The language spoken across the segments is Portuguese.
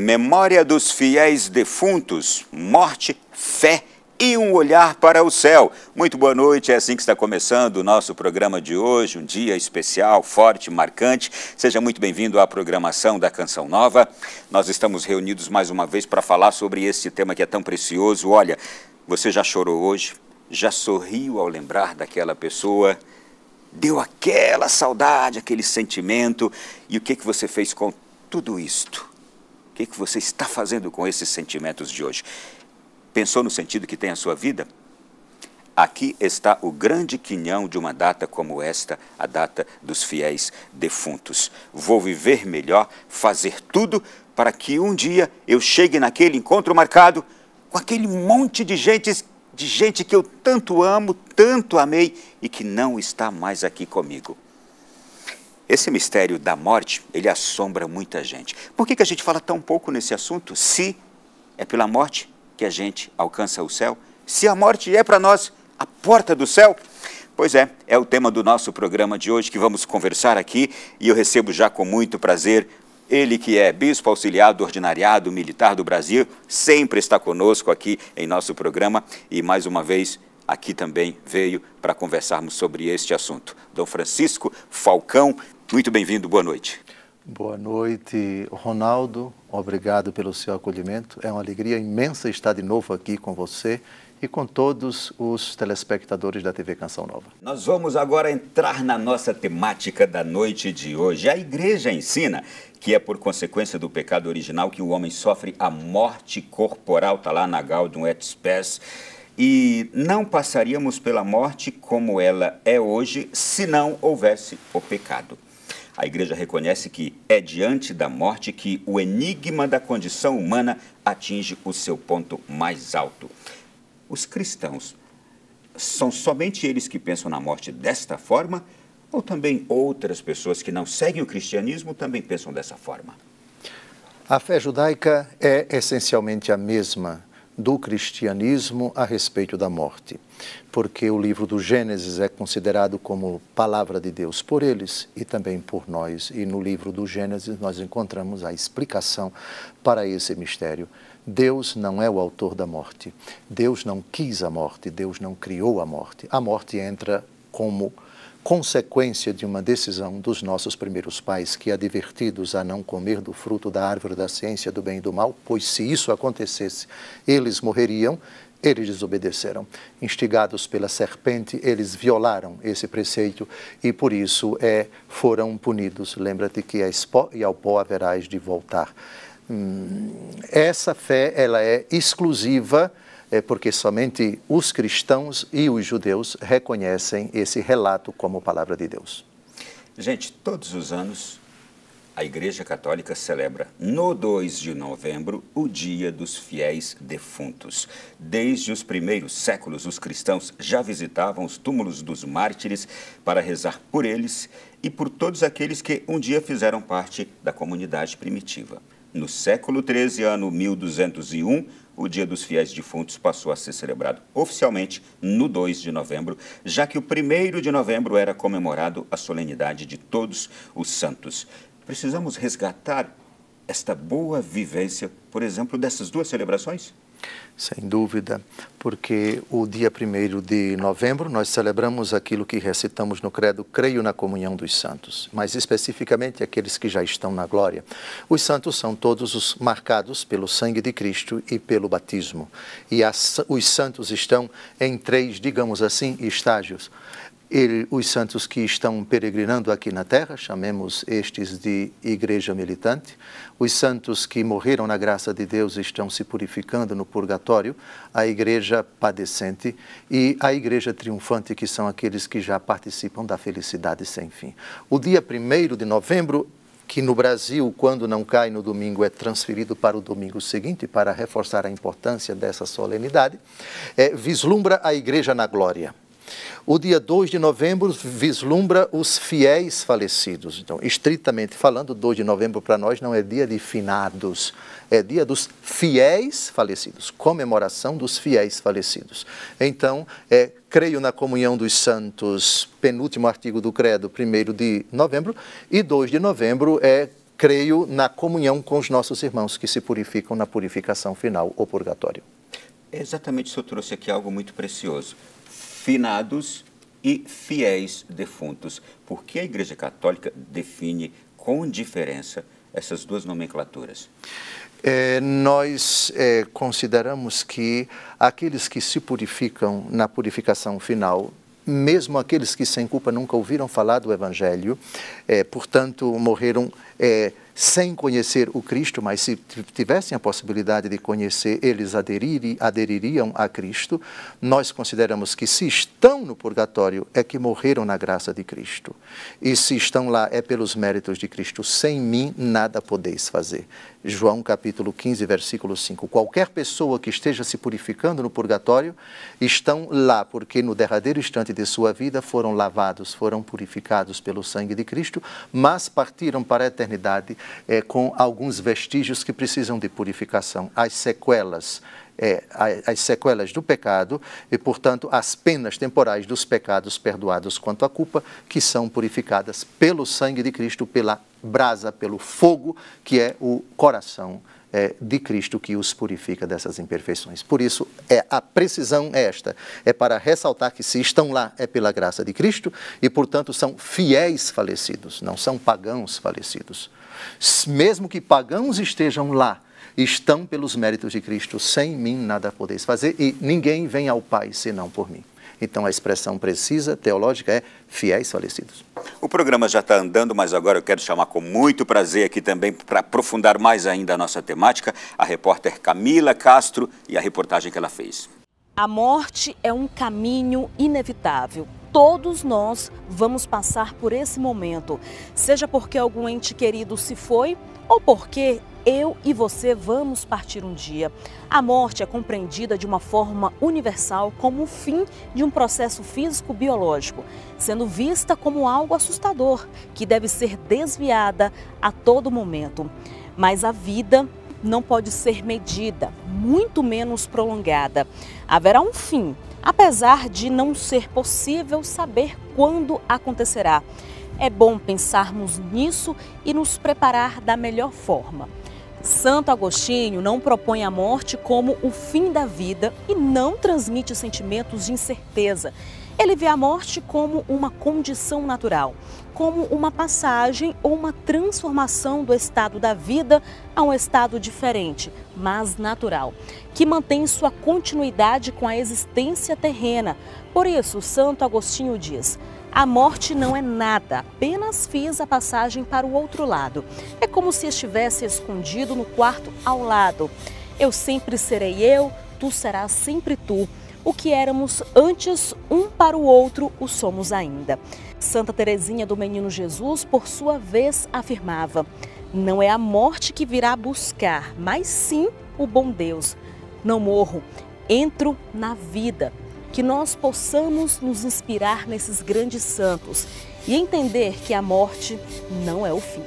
Memória dos fiéis defuntos, morte, fé e um olhar para o céu. Muito boa noite, é assim que está começando o nosso programa de hoje, um dia especial, forte, marcante. Seja muito bem-vindo à programação da Canção Nova. Nós estamos reunidos mais uma vez para falar sobre esse tema que é tão precioso. Olha, você já chorou hoje? Já sorriu ao lembrar daquela pessoa? Deu aquela saudade, aquele sentimento? E o que você fez com tudo isto? O que você está fazendo com esses sentimentos de hoje? Pensou no sentido que tem a sua vida? Aqui está o grande quinhão de uma data como esta, a data dos fiéis defuntos. Vou viver melhor, fazer tudo para que um dia eu chegue naquele encontro marcado com aquele monte de gente que eu tanto amo, tanto amei e que não está mais aqui comigo. Esse mistério da morte, ele assombra muita gente. Por que a gente fala tão pouco nesse assunto? Se é pela morte que a gente alcança o céu? Se a morte é para nós a porta do céu? Pois é o tema do nosso programa de hoje que vamos conversar aqui e eu recebo já com muito prazer ele que é bispo auxiliar do Ordinariado Militar do Brasil, sempre está conosco aqui em nosso programa e mais uma vez aqui também veio para conversarmos sobre este assunto. Dom Francisco Falcão, muito bem-vindo, boa noite. Boa noite, Ronaldo. Obrigado pelo seu acolhimento. É uma alegria imensa estar de novo aqui com você e com todos os telespectadores da TV Canção Nova. Nós vamos agora entrar na nossa temática da noite de hoje. A Igreja ensina que é por consequência do pecado original que o homem sofre a morte corporal, está lá na Gaudium et Spes, e não passaríamos pela morte como ela é hoje se não houvesse o pecado. A Igreja reconhece que é diante da morte que o enigma da condição humana atinge o seu ponto mais alto. Os cristãos, são somente eles que pensam na morte desta forma ou também outras pessoas que não seguem o cristianismo também pensam dessa forma? A fé judaica é essencialmente a mesma do cristianismo a respeito da morte, porque o livro do Gênesis é considerado como palavra de Deus por eles e também por nós, e no livro do Gênesis nós encontramos a explicação para esse mistério. Deus não é o autor da morte, Deus não quis a morte, Deus não criou a morte. A morte entra como consequência de uma decisão dos nossos primeiros pais, que advertidos a não comer do fruto da árvore da ciência do bem e do mal, pois se isso acontecesse, eles morreriam, eles desobedeceram. Instigados pela serpente, eles violaram esse preceito e por isso foram punidos. Lembra-te que és pó e ao pó haverás de voltar. Essa fé ela é exclusiva, porque somente os cristãos e os judeus reconhecem esse relato como palavra de Deus. Gente, todos os anos a Igreja Católica celebra no 2 de novembro o Dia dos Fiéis Defuntos. Desde os primeiros séculos, os cristãos já visitavam os túmulos dos mártires para rezar por eles e por todos aqueles que um dia fizeram parte da comunidade primitiva. No século XIII, ano 1201, o Dia dos Fiéis Defuntos passou a ser celebrado oficialmente no 2 de novembro, já que o 1º de novembro era comemorado a solenidade de todos os santos. Precisamos resgatar esta boa vivência, por exemplo, dessas duas celebrações? Sem dúvida, porque o dia 1º de novembro nós celebramos aquilo que recitamos no credo, creio na comunhão dos santos, mas especificamente aqueles que já estão na glória. Os santos são todos os marcados pelo sangue de Cristo e pelo batismo. E os santos estão em 3, digamos assim, estágios. Os santos que estão peregrinando aqui na terra, chamemos estes de igreja militante. Os santos que morreram na graça de Deus estão se purificando no purgatório, a igreja padecente e a igreja triunfante, que são aqueles que já participam da felicidade sem fim. O dia 1º de novembro, que no Brasil, quando não cai no domingo, é transferido para o domingo seguinte, para reforçar a importância dessa solenidade, vislumbra a igreja na glória. O dia 2 de novembro vislumbra os fiéis falecidos. Então, estritamente falando, 2 de novembro para nós não é dia de finados, é dia dos fiéis falecidos, comemoração dos fiéis falecidos. Então, creio na comunhão dos santos, penúltimo artigo do credo, 1º de novembro, e 2 de novembro creio na comunhão com os nossos irmãos que se purificam na purificação final, o purgatório. Exatamente, o senhor trouxe aqui algo muito precioso. Finados e fiéis defuntos. Por que a Igreja Católica define com diferença essas duas nomenclaturas? Nós consideramos que aqueles que se purificam na purificação final, mesmo aqueles que sem culpa nunca ouviram falar do Evangelho, portanto morreram sem conhecer o Cristo, mas se tivessem a possibilidade de conhecer, eles adeririam a Cristo. Nós consideramos que se estão no purgatório é que morreram na graça de Cristo. E se estão lá é pelos méritos de Cristo. Sem mim nada podeis fazer. João capítulo 15, versículo 5. Qualquer pessoa que esteja se purificando no purgatório, estão lá porque no derradeiro instante de sua vida foram lavados, foram purificados pelo sangue de Cristo, mas partiram para a eternidade com alguns vestígios que precisam de purificação. As sequelas do pecado e, portanto, as penas temporais dos pecados perdoados quanto à culpa, que são purificadas pelo sangue de Cristo, pela brasa, pelo fogo, que é o coração de Cristo que os purifica dessas imperfeições. Por isso, a precisão é esta, é para ressaltar que se estão lá é pela graça de Cristo e, portanto, são fiéis falecidos, não são pagãos falecidos. Mesmo que pagãos estejam lá, estão pelos méritos de Cristo. Sem mim nada podeis fazer e ninguém vem ao Pai senão por mim. Então a expressão precisa, teológica, é fiéis falecidos. O programa já está andando, mas agora eu quero chamar com muito prazer aqui também, para aprofundar mais ainda a nossa temática, a repórter Camila Castro e a reportagem que ela fez. A morte é um caminho inevitável. Todos nós vamos passar por esse momento, seja porque algum ente querido se foi ou porque eu e você vamos partir um dia. A morte é compreendida de uma forma universal como o fim de um processo físico-biológico, sendo vista como algo assustador, que deve ser desviada a todo momento. Mas a vida não pode ser medida, muito menos prolongada. Haverá um fim, apesar de não ser possível saber quando acontecerá. É bom pensarmos nisso e nos preparar da melhor forma. Santo Agostinho não propõe a morte como o fim da vida e não transmite sentimentos de incerteza. Ele vê a morte como uma condição natural, como uma passagem ou uma transformação do estado da vida a um estado diferente, mas natural, que mantém sua continuidade com a existência terrena. Por isso, Santo Agostinho diz: a morte não é nada, apenas fiz a passagem para o outro lado. É como se estivesse escondido no quarto ao lado. Eu sempre serei eu, tu serás sempre tu. O que éramos antes um para o outro, o somos ainda. Santa Teresinha do Menino Jesus, por sua vez, afirmava: não é a morte que virá buscar, mas sim o bom Deus. Não morro, entro na vida. Que nós possamos nos inspirar nesses grandes santos e entender que a morte não é o fim.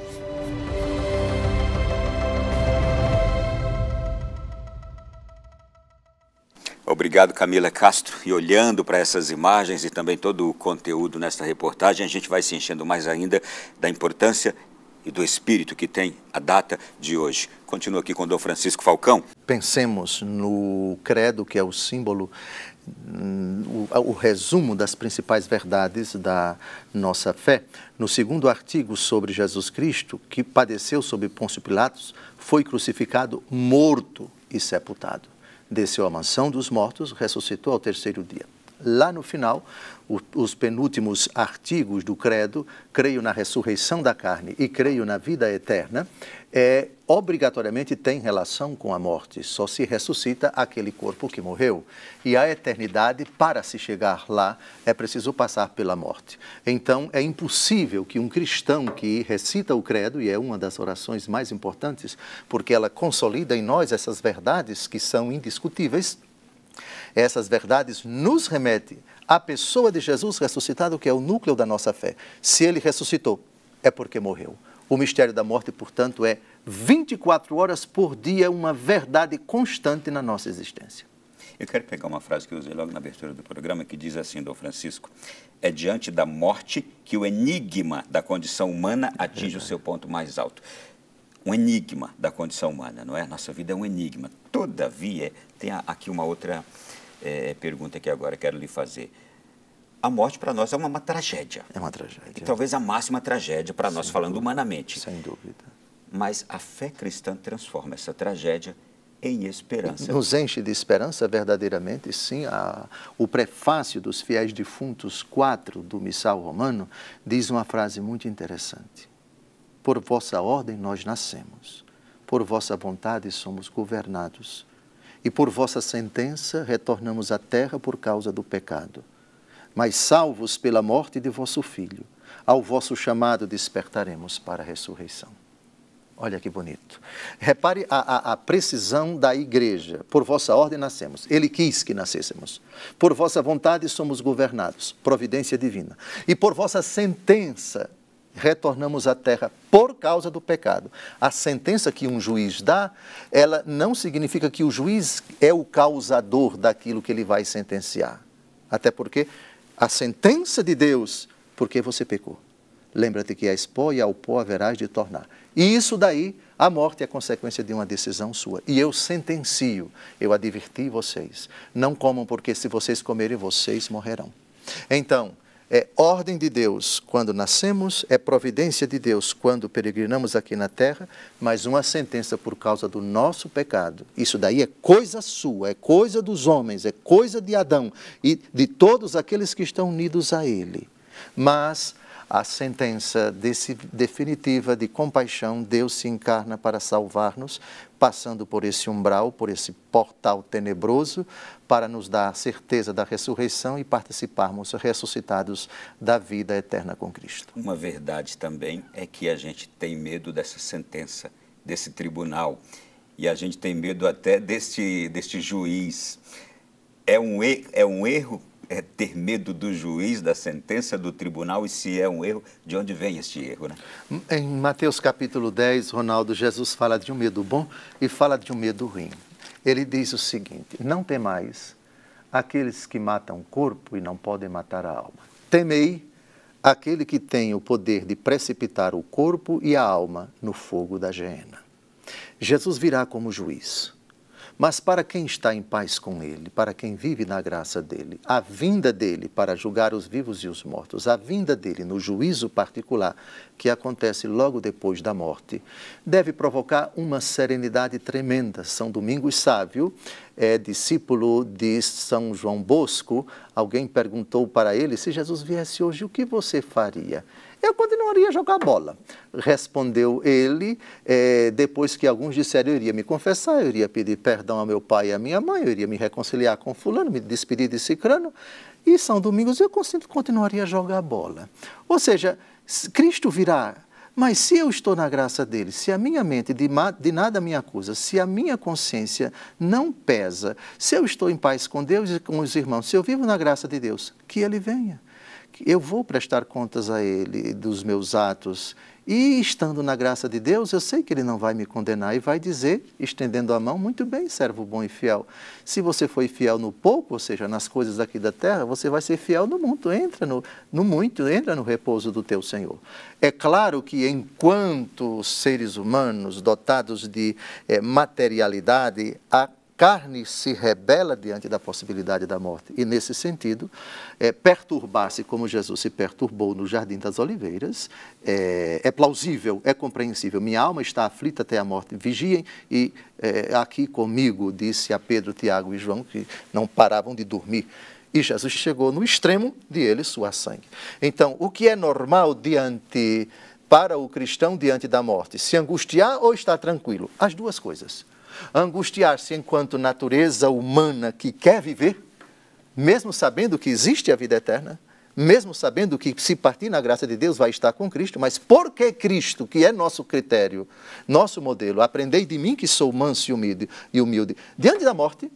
Obrigado, Camila Castro. E olhando para essas imagens e também todo o conteúdo nesta reportagem, a gente vai se enchendo mais ainda da importância e do espírito que tem a data de hoje. Continuo aqui com o Dom Francisco Falcão. Pensemos no credo, que é o símbolo, o resumo das principais verdades da nossa fé. No segundo artigo sobre Jesus Cristo, que padeceu sob Pôncio Pilatos, foi crucificado, morto e sepultado. Desceu à mansão dos mortos, ressuscitou ao terceiro dia. Lá no final, os penúltimos artigos do credo, creio na ressurreição da carne e creio na vida eterna, obrigatoriamente tem relação com a morte. Só se ressuscita aquele corpo que morreu. E a eternidade, para se chegar lá, é preciso passar pela morte. Então, é impossível que um cristão que recita o credo, e é uma das orações mais importantes, porque ela consolida em nós essas verdades que são indiscutíveis. Essas verdades nos remetem à pessoa de Jesus ressuscitado, que é o núcleo da nossa fé. Se ele ressuscitou, é porque morreu. O mistério da morte, portanto, é 24 horas por dia uma verdade constante na nossa existência. Eu quero pegar uma frase que eu usei logo na abertura do programa, que diz assim, Dom Francisco: é diante da morte que o enigma da condição humana atinge o seu ponto mais alto. um enigma da condição humana, não é? Nossa vida é um enigma. Todavia, tem aqui uma outra pergunta que agora quero lhe fazer. A morte para nós é uma tragédia. É uma tragédia. E talvez a máxima tragédia para nós, falando humanamente. Sem dúvida. Mas a fé cristã transforma essa tragédia em esperança. Nos enche de esperança verdadeiramente, sim. O prefácio dos Fiéis Defuntos 4 do Missal Romano diz uma frase muito interessante. Por vossa ordem nós nascemos, por vossa vontade somos governados, e por vossa sentença retornamos à terra por causa do pecado. Mas salvos pela morte de vosso Filho, ao vosso chamado despertaremos para a ressurreição. Olha que bonito. Repare a precisão da igreja. Por vossa ordem nascemos. Ele quis que nascêssemos. Por vossa vontade somos governados. Providência divina. E por vossa sentença retornamos à terra por causa do pecado. A sentença que um juiz dá, ela não significa que o juiz é o causador daquilo que ele vai sentenciar. Até porque a sentença de Deus, porque você pecou. Lembra-te que és pó e ao pó haverás de tornar. E isso daí, a morte é consequência de uma decisão sua. E eu sentencio, eu adverti vocês. Não comam, porque se vocês comerem, vocês morrerão. Então, é ordem de Deus quando nascemos, é providência de Deus quando peregrinamos aqui na terra, mas uma sentença por causa do nosso pecado. Isso daí é coisa sua, é coisa dos homens, é coisa de Adão e de todos aqueles que estão unidos a ele. Mas a sentença definitiva de compaixão, Deus se encarna para salvar-nos, passando por esse umbral, por esse portal tenebroso, para nos dar a certeza da ressurreição e participarmos ressuscitados da vida eterna com Cristo. Uma verdade também é que a gente tem medo dessa sentença, desse tribunal, e a gente tem medo até deste juiz. É um erro ter medo do juiz, da sentença do tribunal, e se é um erro, de onde vem este erro, né? Em Mateus capítulo 10, Ronaldo, Jesus fala de um medo bom e fala de um medo ruim. Ele diz o seguinte: não temais aqueles que matam o corpo e não podem matar a alma. Temei aquele que tem o poder de precipitar o corpo e a alma no fogo da geena. Jesus virá como juiz. Mas para quem está em paz com Ele, para quem vive na graça dEle, a vinda dEle para julgar os vivos e os mortos, a vinda dEle no juízo particular, que acontece logo depois da morte, deve provocar uma serenidade tremenda. São Domingos Sávio, discípulo de São João Bosco, alguém perguntou para ele: se Jesus viesse hoje, o que você faria? Eu continuaria a jogar bola. Respondeu ele, depois que alguns disseram: eu iria me confessar, eu iria pedir perdão ao meu pai e à minha mãe, eu iria me reconciliar com fulano, me despedir de cicrano, e São Domingos eu continuaria a jogar bola. Ou seja, Cristo virá, mas se eu estou na graça dele, se a minha mente de nada me acusa, se a minha consciência não pesa, se eu estou em paz com Deus e com os irmãos, se eu vivo na graça de Deus, que ele venha. Eu vou prestar contas a Ele dos meus atos e, estando na graça de Deus, eu sei que Ele não vai me condenar e vai dizer, estendendo a mão: muito bem, servo bom e fiel. Se você foi fiel no pouco, ou seja, nas coisas aqui da terra, você vai ser fiel no muito. Entra no muito, entra no repouso do teu Senhor. É claro que enquanto seres humanos dotados de materialidade, a carne se rebela diante da possibilidade da morte. E, nesse sentido, perturbar-se como Jesus se perturbou no Jardim das Oliveiras é plausível, é compreensível. Minha alma está aflita até a morte. Vigiem e aqui comigo, disse a Pedro, Tiago e João, que não paravam de dormir. E Jesus chegou no extremo de ele suar sangue. Então, o que é normal para o cristão diante da morte? Se angustiar ou estar tranquilo? As duas coisas. Angustiar-se enquanto natureza humana que quer viver, mesmo sabendo que existe a vida eterna, mesmo sabendo que se partir na graça de Deus vai estar com Cristo, mas porque Cristo, que é nosso critério, nosso modelo, aprendei de mim que sou manso e humilde, diante da morte,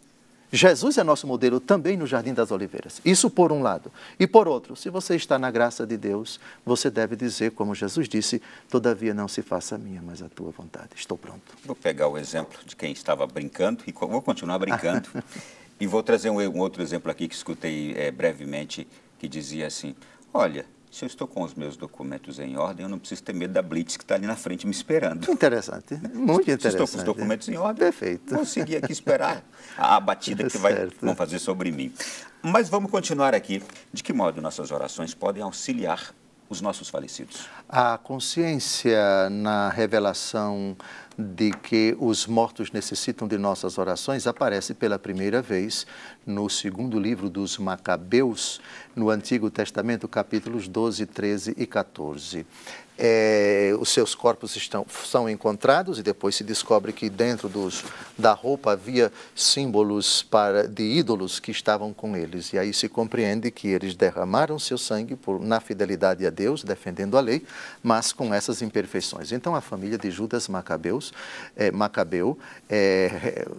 Jesus é nosso modelo também no Jardim das Oliveiras. Isso por um lado. E por outro, se você está na graça de Deus, você deve dizer, como Jesus disse: todavia não se faça a minha, mas a tua vontade. Estou pronto. Vou pegar o exemplo de quem estava brincando e vou continuar brincando. E vou trazer um outro exemplo aqui que escutei brevemente, que dizia assim: olha, se eu estou com os meus documentos em ordem, eu não preciso ter medo da blitz que está ali na frente me esperando. Interessante, muito interessante. Se estou com os documentos em ordem, perfeito, vou seguir aqui esperar a batida que vão fazer sobre mim. Mas vamos continuar aqui. De que modo nossas orações podem auxiliar os nossos falecidos? A consciência na revelação de que os mortos necessitam de nossas orações aparece pela primeira vez no segundo livro dos Macabeus, no Antigo Testamento, capítulos 12, 13 e 14. Os seus corpos são encontrados e depois se descobre que dentro da roupa havia símbolos de ídolos que estavam com eles. E aí se compreende que eles derramaram seu sangue na fidelidade a Deus, defendendo a lei, mas com essas imperfeições. Então a família de Judas Macabeu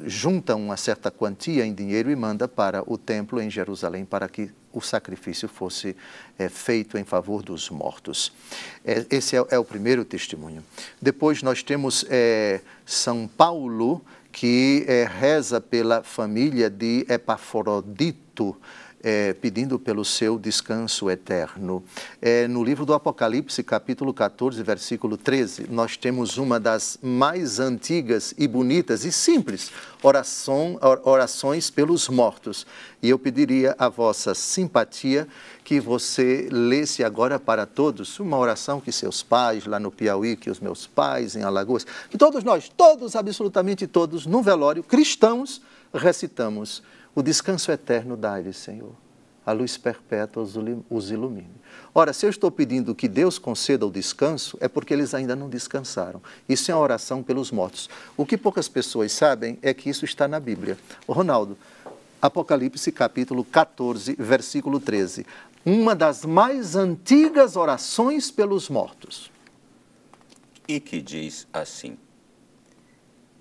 junta uma certa quantia em dinheiro e manda para o templo em Jerusalém para que o sacrifício fosse feito em favor dos mortos. Esse é o primeiro testemunho. Depois nós temos São Paulo, que reza pela família de Epafrodito, pedindo pelo seu descanso eterno. No livro do Apocalipse, capítulo 14, versículo 13, nós temos uma das mais antigas e bonitas e simples orações pelos mortos. E eu pediria a vossa simpatia que você lesse agora para todos uma oração que seus pais lá no Piauí, que os meus pais em Alagoas, que todos nós, absolutamente todos, num velório, cristãos, recitamos. O descanso eterno dá-lhes, Senhor. A luz perpétua os ilumine. Ora, se eu estou pedindo que Deus conceda o descanso, é porque eles ainda não descansaram. Isso é uma oração pelos mortos. O que poucas pessoas sabem é que isso está na Bíblia. Ronaldo, Apocalipse capítulo 14, versículo 13. Uma das mais antigas orações pelos mortos. E que diz assim: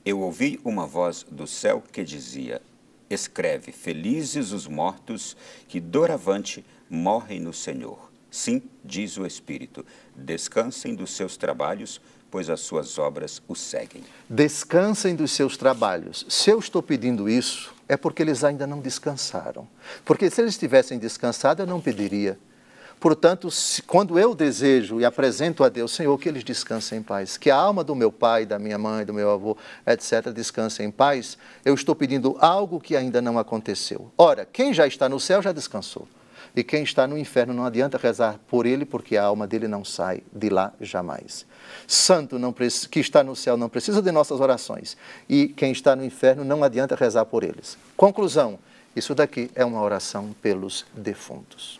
Eu ouvi uma voz do céu que dizia: Escreve, felizes os mortos que doravante morrem no Senhor. Sim, diz o Espírito, descansem dos seus trabalhos, pois as suas obras os seguem. Descansem dos seus trabalhos. Se eu estou pedindo isso, é porque eles ainda não descansaram. Porque se eles tivessem descansado, eu não pediria. Portanto, quando eu desejo e apresento a Deus, Senhor, que eles descansem em paz, que a alma do meu pai, da minha mãe, do meu avô, etc., descanse em paz, eu estou pedindo algo que ainda não aconteceu. Ora, quem já está no céu já descansou. E quem está no inferno não adianta rezar por ele, porque a alma dele não sai de lá jamais. Santo que está no céu não precisa de nossas orações. E quem está no inferno não adianta rezar por eles. Conclusão, isso daqui é uma oração pelos defuntos.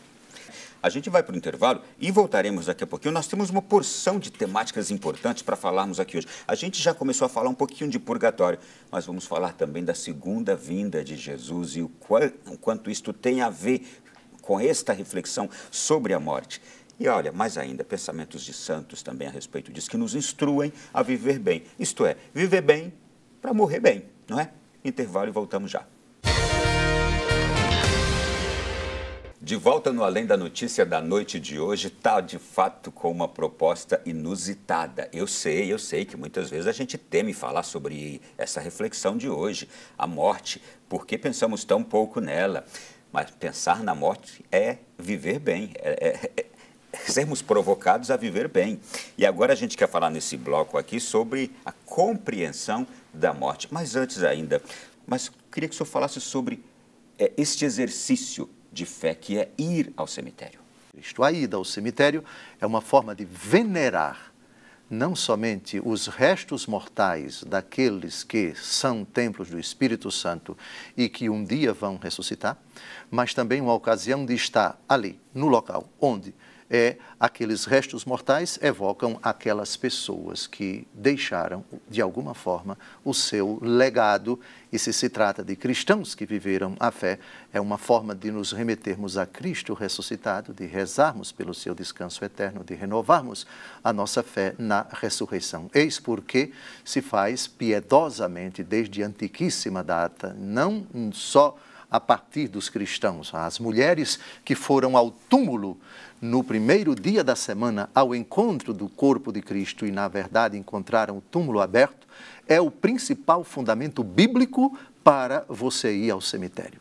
A gente vai para o intervalo e voltaremos daqui a pouquinho. Nós temos uma porção de temáticas importantes para falarmos aqui hoje. A gente já começou a falar um pouquinho de purgatório, mas vamos falar também da segunda vinda de Jesus e o quanto isto tem a ver com esta reflexão sobre a morte. E olha, mais ainda, pensamentos de santos também a respeito disso, que nos instruem a viver bem. Isto é, viver bem para morrer bem, não é? Intervalo e voltamos já. De volta no Além da Notícia da noite de hoje, está de fato com uma proposta inusitada. Eu sei que muitas vezes a gente teme falar sobre essa reflexão de hoje, a morte, porque pensamos tão pouco nela. Mas pensar na morte é viver bem, sermos provocados a viver bem. E agora a gente quer falar nesse bloco aqui sobre a compreensão da morte. Mas antes ainda, queria que o senhor falasse sobre este exercício de fé, que é ir ao cemitério. A ida ao cemitério é uma forma de venerar não somente os restos mortais daqueles que são templos do Espírito Santo e que um dia vão ressuscitar, mas também uma ocasião de estar ali, no local onde aqueles restos mortais evocam aquelas pessoas que deixaram, de alguma forma, o seu legado. E se trata de cristãos que viveram a fé, é uma forma de nos remetermos a Cristo ressuscitado, de rezarmos pelo seu descanso eterno, de renovarmos a nossa fé na ressurreição. Eis porque se faz piedosamente desde antiquíssima data, não só a partir dos cristãos. As mulheres que foram ao túmulo no primeiro dia da semana ao encontro do corpo de Cristo e, na verdade, encontraram o túmulo aberto, é o principal fundamento bíblico para você ir ao cemitério.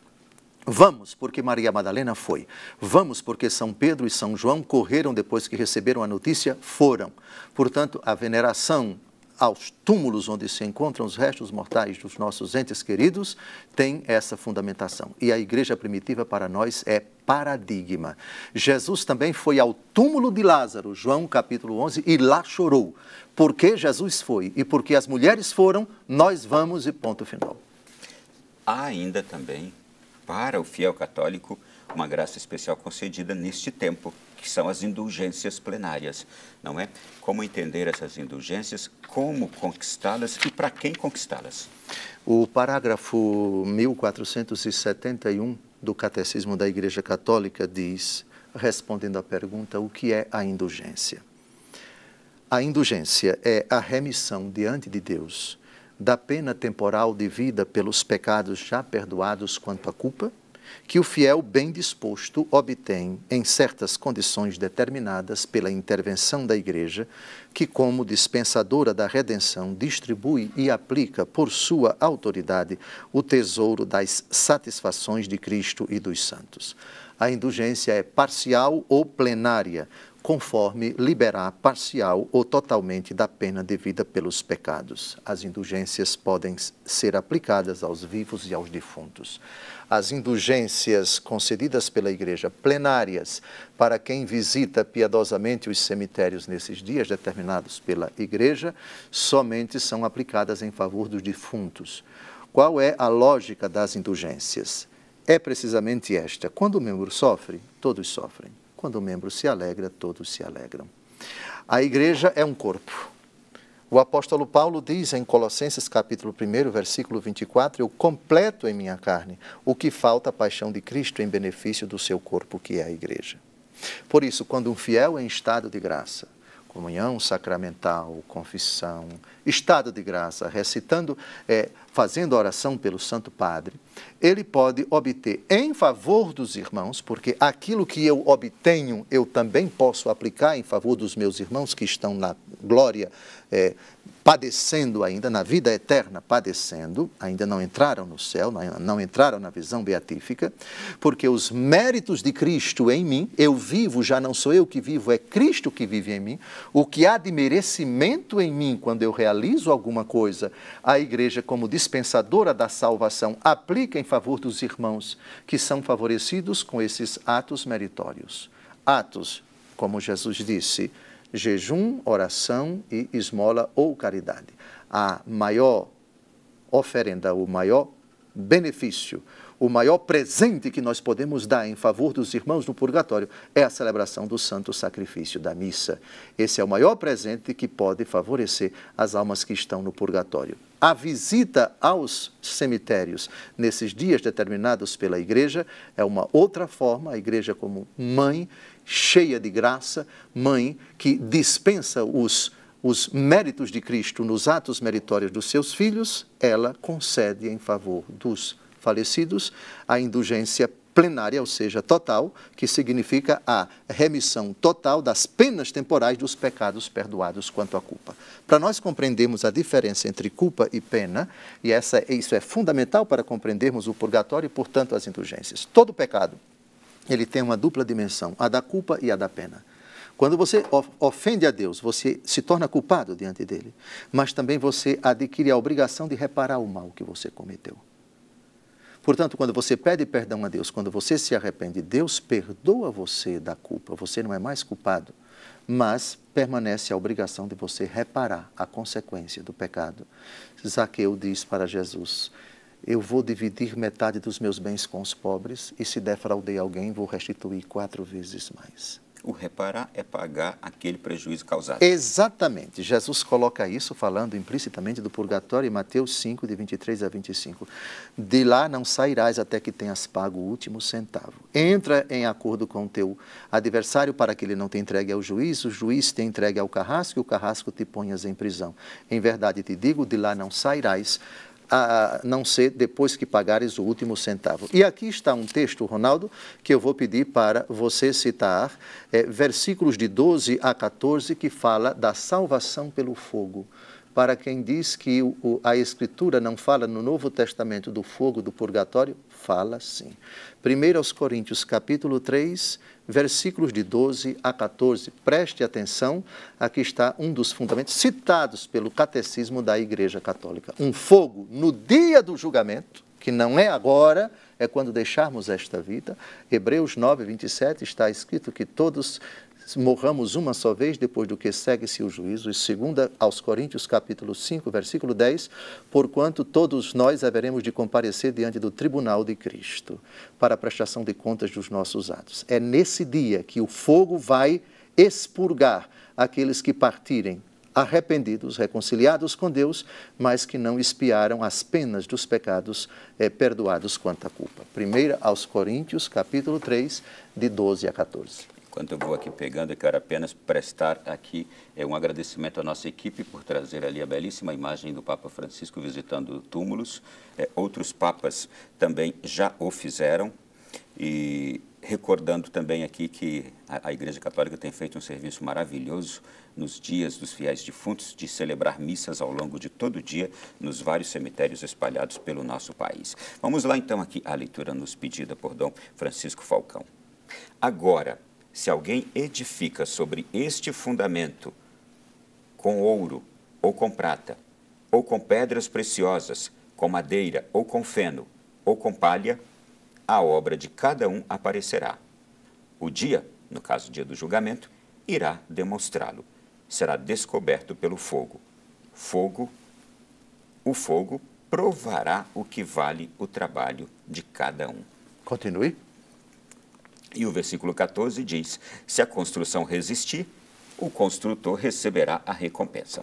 Vamos, porque Maria Madalena foi. Vamos, porque São Pedro e São João correram depois que receberam a notícia, foram. Portanto, a veneração aos túmulos onde se encontram os restos mortais dos nossos entes queridos tem essa fundamentação. E a igreja primitiva para nós é paradigma. Jesus também foi ao túmulo de Lázaro, João capítulo 11, e lá chorou. Porque Jesus foi e porque as mulheres foram, nós vamos e ponto final. Há ainda também, para o fiel católico, uma graça especial concedida neste tempo, que são as indulgências plenárias, não é? Como entender essas indulgências, como conquistá-las e para quem conquistá-las? O parágrafo 1471 do Catecismo da Igreja Católica diz, respondendo à pergunta, o que é a indulgência? A indulgência é a remissão diante de Deus da pena temporal devida pelos pecados já perdoados quanto à culpa, que o fiel bem disposto obtém em certas condições determinadas pela intervenção da Igreja, que como dispensadora da redenção distribui e aplica por sua autoridade o tesouro das satisfações de Cristo e dos santos. A indulgência é parcial ou plenária, conforme liberar parcial ou totalmente da pena devida pelos pecados. As indulgências podem ser aplicadas aos vivos e aos defuntos. As indulgências concedidas pela Igreja, plenárias, para quem visita piedosamente os cemitérios nesses dias determinados pela Igreja, somente são aplicadas em favor dos defuntos. Qual é a lógica das indulgências? É precisamente esta: quando o membro sofre, todos sofrem. Quando o membro se alegra, todos se alegram. A igreja é um corpo. O apóstolo Paulo diz em Colossenses capítulo 1, versículo 24, eu completo em minha carne o que falta a paixão de Cristo em benefício do seu corpo, que é a igreja. Por isso, quando um fiel em estado de graça, comunhão sacramental, confissão, estado de graça, recitando, fazendo a oração pelo Santo Padre, ele pode obter em favor dos irmãos, porque aquilo que eu obtenho, eu também posso aplicar em favor dos meus irmãos que estão na glória, padecendo ainda, na vida eterna, padecendo, ainda não entraram no céu, não entraram na visão beatífica, porque os méritos de Cristo em mim, eu vivo, já não sou eu que vivo, é Cristo que vive em mim, o que há de merecimento em mim quando eu realizo alguma coisa, a igreja como dispensadora da salvação aplica em favor dos irmãos que são favorecidos com esses atos meritórios. Atos, como Jesus disse, jejum, oração e esmola ou caridade. A maior oferenda, o maior benefício, o maior presente que nós podemos dar em favor dos irmãos no purgatório é a celebração do santo sacrifício da missa. Esse é o maior presente que pode favorecer as almas que estão no purgatório. A visita aos cemitérios nesses dias determinados pela igreja é uma outra forma, a igreja como mãe cheia de graça, mãe que dispensa os méritos de Cristo nos atos meritórios dos seus filhos, ela concede em favor dos falecidos a indulgência plenária, ou seja, total, que significa a remissão total das penas temporais dos pecados perdoados quanto à culpa. Para nós compreendermos a diferença entre culpa e pena, e isso é fundamental para compreendermos o purgatório e, portanto, as indulgências. Todo pecado, ele tem uma dupla dimensão, a da culpa e a da pena. Quando você ofende a Deus, você se torna culpado diante dele, mas também você adquire a obrigação de reparar o mal que você cometeu. Portanto, quando você pede perdão a Deus, quando você se arrepende, Deus perdoa você da culpa, você não é mais culpado, mas permanece a obrigação de você reparar a consequência do pecado. Zaqueu diz para Jesus, eu vou dividir metade dos meus bens com os pobres e se defraudei alguém, vou restituir 4 vezes mais. O reparar é pagar aquele prejuízo causado. Exatamente. Jesus coloca isso falando implicitamente do purgatório em Mateus 5, de 23 a 25. De lá não sairás até que tenhas pago o último centavo. Entra em acordo com o teu adversário para que ele não te entregue ao juiz, o juiz te entregue ao carrasco e o carrasco te ponhas em prisão. Em verdade te digo, de lá não sairás, a não ser depois que pagares o último centavo. E aqui está um texto, Ronaldo, que eu vou pedir para você citar, versículos de 12 a 14, que fala da salvação pelo fogo. para quem diz que a Escritura não fala no Novo Testamento do fogo do purgatório, fala sim. 1 Coríntios capítulo 3, versículos de 12 a 14. Preste atenção, aqui está um dos fundamentos citados pelo Catecismo da Igreja Católica. Um fogo no dia do julgamento, que não é agora, é quando deixarmos esta vida. Hebreus 9, 27 está escrito que todos morramos uma só vez, depois do que segue-se o juízo. E 2 aos Coríntios, capítulo 5, versículo 10, porquanto todos nós haveremos de comparecer diante do tribunal de Cristo, para a prestação de contas dos nossos atos. É nesse dia que o fogo vai expurgar aqueles que partirem arrependidos, reconciliados com Deus, mas que não expiaram as penas dos pecados perdoados quanto à culpa. 1 aos Coríntios, capítulo 3, de 12 a 14. Enquanto eu vou aqui pegando, eu quero apenas prestar aqui um agradecimento à nossa equipe por trazer ali a belíssima imagem do Papa Francisco visitando túmulos. Outros papas também já o fizeram. E recordando também aqui que a Igreja Católica tem feito um serviço maravilhoso nos dias dos fiéis defuntos, de celebrar missas ao longo de todo o dia nos vários cemitérios espalhados pelo nosso país. Vamos lá então aqui a leitura nos pedida por Dom Francisco Falcão. Agora, se alguém edifica sobre este fundamento com ouro, ou com prata, ou com pedras preciosas, com madeira, ou com feno, ou com palha, a obra de cada um aparecerá. O dia, no caso, o dia do julgamento, irá demonstrá-lo. Será descoberto pelo fogo. O fogo provará o que vale o trabalho de cada um. Continue. E o versículo 14 diz, se a construção resistir, o construtor receberá a recompensa.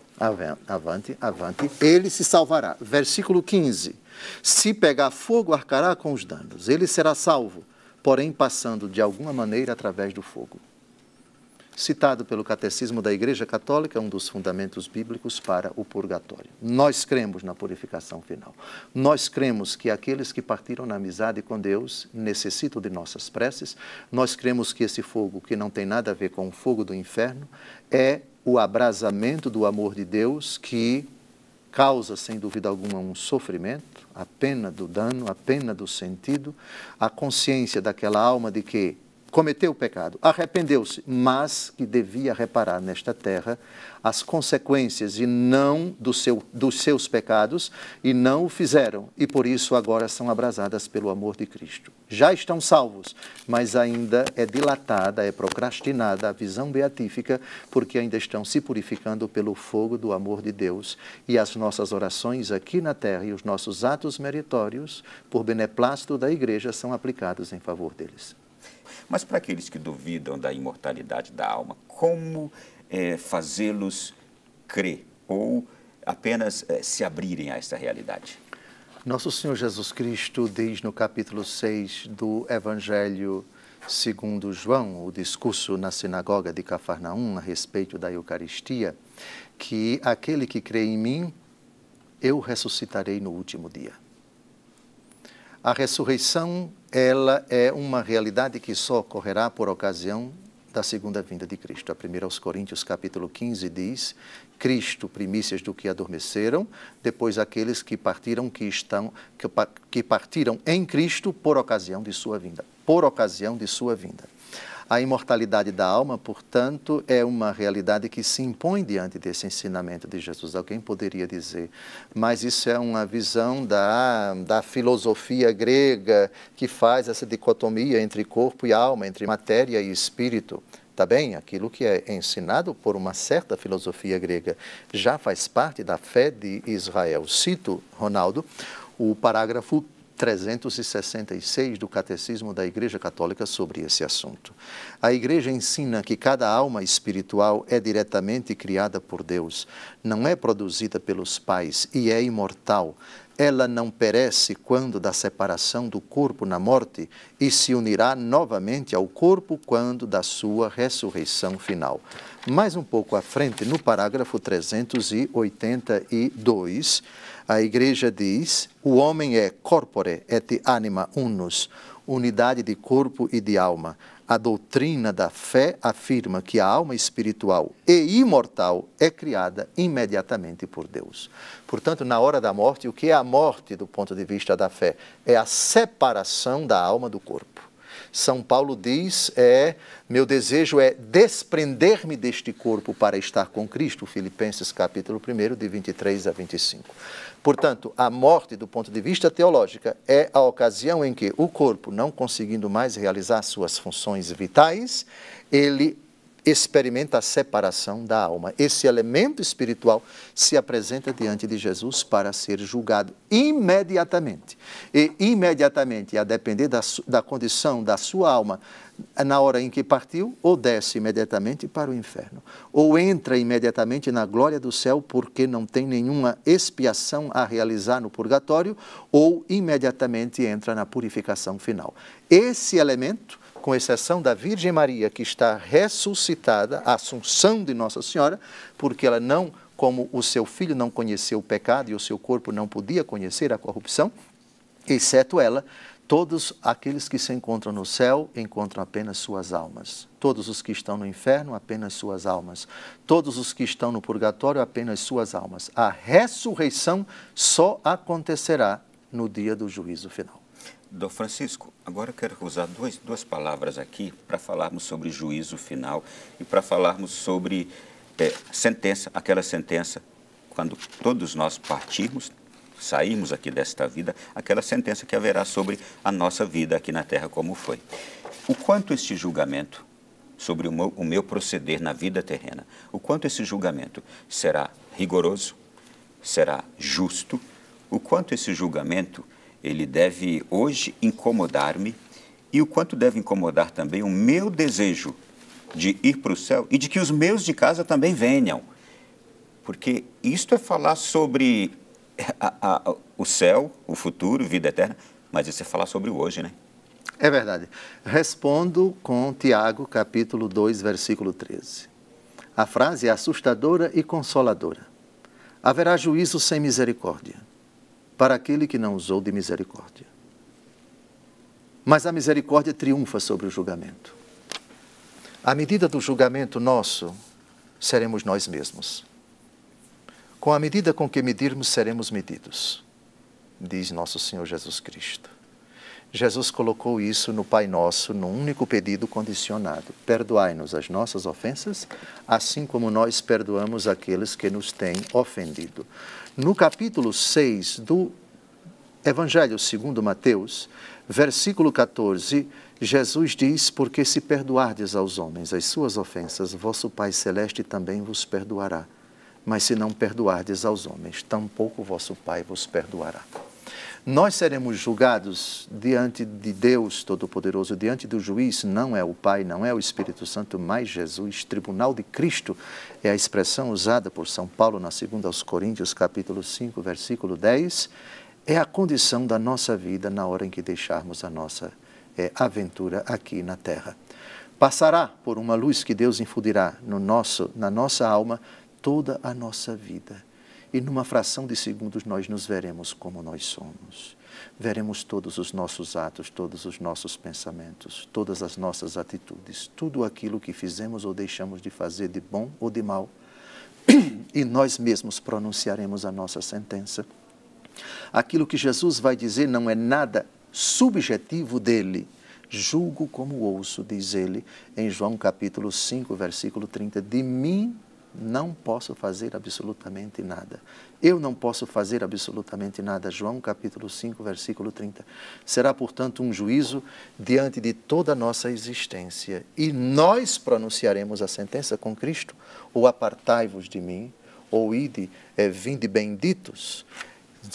Avante, avante. Ele se salvará. Versículo 15. Se pegar fogo, arcará com os danos. Ele será salvo, porém passando de alguma maneira através do fogo. Citado pelo Catecismo da Igreja Católica, um dos fundamentos bíblicos para o purgatório. Nós cremos na purificação final. Nós cremos que aqueles que partiram na amizade com Deus necessitam de nossas preces. Nós cremos que esse fogo, que não tem nada a ver com o fogo do inferno, é o abrasamento do amor de Deus que causa, sem dúvida alguma, um sofrimento, a pena do dano, a pena do sentido, a consciência daquela alma de que cometeu o pecado, arrependeu-se, mas que devia reparar nesta terra as consequências e não dos seus pecados, e não o fizeram, e por isso agora são abrasadas pelo amor de Cristo. Já estão salvos, mas ainda é dilatada, é procrastinada a visão beatífica, porque ainda estão se purificando pelo fogo do amor de Deus, e as nossas orações aqui na terra e os nossos atos meritórios, por beneplácito da Igreja, são aplicados em favor deles. Mas para aqueles que duvidam da imortalidade da alma, como fazê-los crer ou apenas se abrirem a essa realidade? Nosso Senhor Jesus Cristo diz no capítulo 6 do Evangelho segundo João, o discurso na sinagoga de Cafarnaum a respeito da Eucaristia, que aquele que crê em mim, eu ressuscitarei no último dia. A ressurreição, ela é uma realidade que só ocorrerá por ocasião da segunda vinda de Cristo. A 1 Coríntios, capítulo 15, diz, Cristo, primícias do que adormeceram, depois aqueles que partiram, que partiram em Cristo por ocasião de sua vinda. Por ocasião de sua vinda. A imortalidade da alma, portanto, é uma realidade que se impõe diante desse ensinamento de Jesus. Alguém poderia dizer, mas isso é uma visão da filosofia grega que faz essa dicotomia entre corpo e alma, entre matéria e espírito. Tá bem? Aquilo que é ensinado por uma certa filosofia grega já faz parte da fé de Israel. Cito, Ronaldo, o parágrafo 366 do Catecismo da Igreja Católica sobre esse assunto. A Igreja ensina que cada alma espiritual é diretamente criada por Deus, não é produzida pelos pais e é imortal. Ela não perece quando da separação do corpo na morte e se unirá novamente ao corpo quando da sua ressurreição final. Mais um pouco à frente, no parágrafo 382, a Igreja diz, o homem é corpore et anima unus, unidade de corpo e de alma. A doutrina da fé afirma que a alma espiritual e imortal é criada imediatamente por Deus. Portanto, na hora da morte, o que é a morte do ponto de vista da fé? É a separação da alma do corpo. São Paulo diz, meu desejo é desprender-me deste corpo para estar com Cristo, Filipenses capítulo 1, de 23 a 25. Portanto, a morte, do ponto de vista teológico, é a ocasião em que o corpo, não conseguindo mais realizar suas funções vitais, ele experimenta a separação da alma. Esse elemento espiritual se apresenta diante de Jesus para ser julgado imediatamente. E imediatamente, a depender da condição da sua alma, na hora em que partiu, ou desce imediatamente para o inferno, ou entra imediatamente na glória do céu porque não tem nenhuma expiação a realizar no purgatório, ou imediatamente entra na purificação final. Esse elemento, com exceção da Virgem Maria, que está ressuscitada, a Assunção de Nossa Senhora, porque ela não, como o seu filho não conheceu o pecado e o seu corpo não podia conhecer a corrupção, exceto ela, todos aqueles que se encontram no céu encontram apenas suas almas. Todos os que estão no inferno, apenas suas almas. Todos os que estão no purgatório, apenas suas almas. A ressurreição só acontecerá no dia do juízo final. Dom Francisco, agora eu quero usar duas palavras aqui para falarmos sobre juízo final e para falarmos sobre sentença, aquela sentença, quando todos nós partirmos, sairmos aqui desta vida, aquela sentença que haverá sobre a nossa vida aqui na Terra, como foi. O quanto este julgamento sobre o meu proceder na vida terrena, o quanto esse julgamento será rigoroso, será justo, o quanto esse julgamento ele deve hoje incomodar-me e o quanto deve incomodar também o meu desejo de ir para o céu e de que os meus de casa também venham. Porque isto é falar sobre o céu, o futuro, vida eterna, mas isso é falar sobre o hoje, né? É verdade. Respondo com Tiago, capítulo 2, versículo 13. A frase é assustadora e consoladora. Haverá juízo sem misericórdia para aquele que não usou de misericórdia. Mas a misericórdia triunfa sobre o julgamento. À medida do julgamento nosso, seremos nós mesmos. Com a medida com que medirmos, seremos medidos, diz nosso Senhor Jesus Cristo. Jesus colocou isso no Pai Nosso, num único pedido condicionado. Perdoai-nos as nossas ofensas, assim como nós perdoamos aqueles que nos têm ofendido. No capítulo 6 do Evangelho segundo Mateus, versículo 14, Jesus diz, porque se perdoardes aos homens as suas ofensas, vosso Pai Celeste também vos perdoará. Mas se não perdoardes aos homens, tampouco vosso Pai vos perdoará. Nós seremos julgados diante de Deus Todo-Poderoso, diante do juiz, não é o Pai, não é o Espírito Santo, mas Jesus. Tribunal de Cristo é a expressão usada por São Paulo na 2 aos Coríntios, capítulo 5, versículo 10. É a condição da nossa vida na hora em que deixarmos a nossa aventura aqui na terra. Passará por uma luz que Deus infundirá na nossa alma toda a nossa vida. E numa fração de segundos nós nos veremos como nós somos. Veremos todos os nossos atos, todos os nossos pensamentos, todas as nossas atitudes, tudo aquilo que fizemos ou deixamos de fazer de bom ou de mal. E nós mesmos pronunciaremos a nossa sentença. Aquilo que Jesus vai dizer não é nada subjetivo dele. Julgo como ouço, diz ele em João capítulo 5, versículo 30, de mim não posso fazer absolutamente nada. Eu não posso fazer absolutamente nada. João capítulo 5, versículo 30. Será, portanto, um juízo diante de toda a nossa existência. E nós pronunciaremos a sentença com Cristo, ou apartai-vos de mim, ou ide, vinde benditos.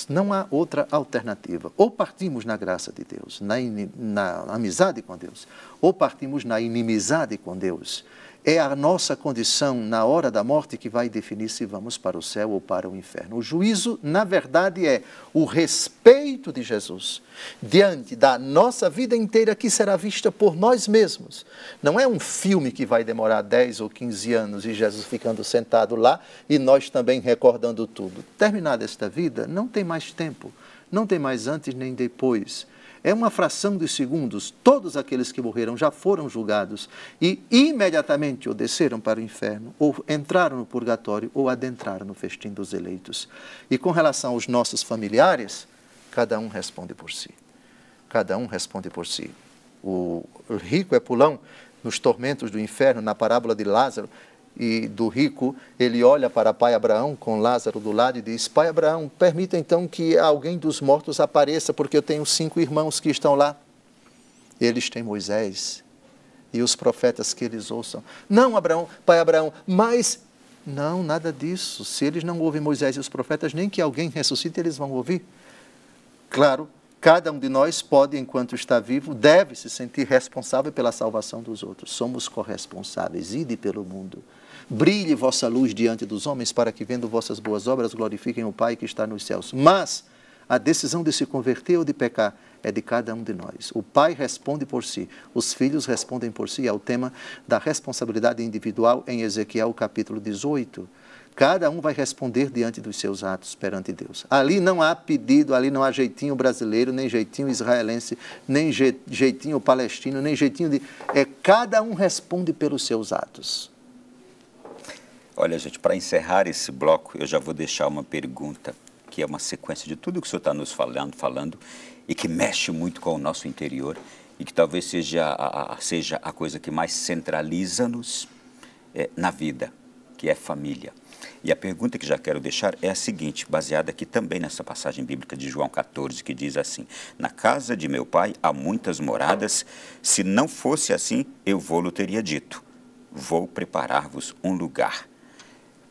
Não há outra alternativa. Ou partimos na graça de Deus, na amizade com Deus, ou partimos na inimizade com Deus. É a nossa condição na hora da morte que vai definir se vamos para o céu ou para o inferno. O juízo, na verdade, é o respeito de Jesus diante da nossa vida inteira que será vista por nós mesmos. Não é um filme que vai demorar 10 ou 15 anos e Jesus ficando sentado lá e nós também recordando tudo. Terminada esta vida, não tem mais tempo, não tem mais antes nem depois. É uma fração de segundos. Todos aqueles que morreram já foram julgados e imediatamente ou desceram para o inferno, ou entraram no purgatório, ou adentraram no festim dos eleitos. E com relação aos nossos familiares, cada um responde por si. Cada um responde por si. O rico é pulão nos tormentos do inferno, na parábola de Lázaro, e do rico, ele olha para pai Abraão com Lázaro do lado e diz: pai Abraão, permita então que alguém dos mortos apareça, porque eu tenho 5 irmãos que estão lá. Eles têm Moisés e os profetas que eles ouçam. Não, Abraão, pai Abraão, mas... Não, nada disso. Se eles não ouvem Moisés e os profetas, nem que alguém ressuscite, eles vão ouvir. Claro, cada um de nós pode, enquanto está vivo, deve se sentir responsável pela salvação dos outros. Somos corresponsáveis. Ide pelo mundo. Brilhe vossa luz diante dos homens, para que, vendo vossas boas obras, glorifiquem o Pai que está nos céus. Mas a decisão de se converter ou de pecar é de cada um de nós. O pai responde por si, os filhos respondem por si. É o tema da responsabilidade individual em Ezequiel capítulo 18. Cada um vai responder diante dos seus atos perante Deus. Ali não há pedido, ali não há jeitinho brasileiro, nem jeitinho israelense, nem jeitinho palestino, nem jeitinho de... cada um responde pelos seus atos. Olha, gente, para encerrar esse bloco, eu já vou deixar uma pergunta, que é uma sequência de tudo que o senhor está nos falando, e que mexe muito com o nosso interior, e que talvez seja a coisa que mais centraliza-nos na vida, que é família. E a pergunta que já quero deixar é a seguinte, baseada aqui também nessa passagem bíblica de João 14, que diz assim: na casa de meu pai há muitas moradas, se não fosse assim, eu vou-lhe teria dito, vou preparar-vos um lugar.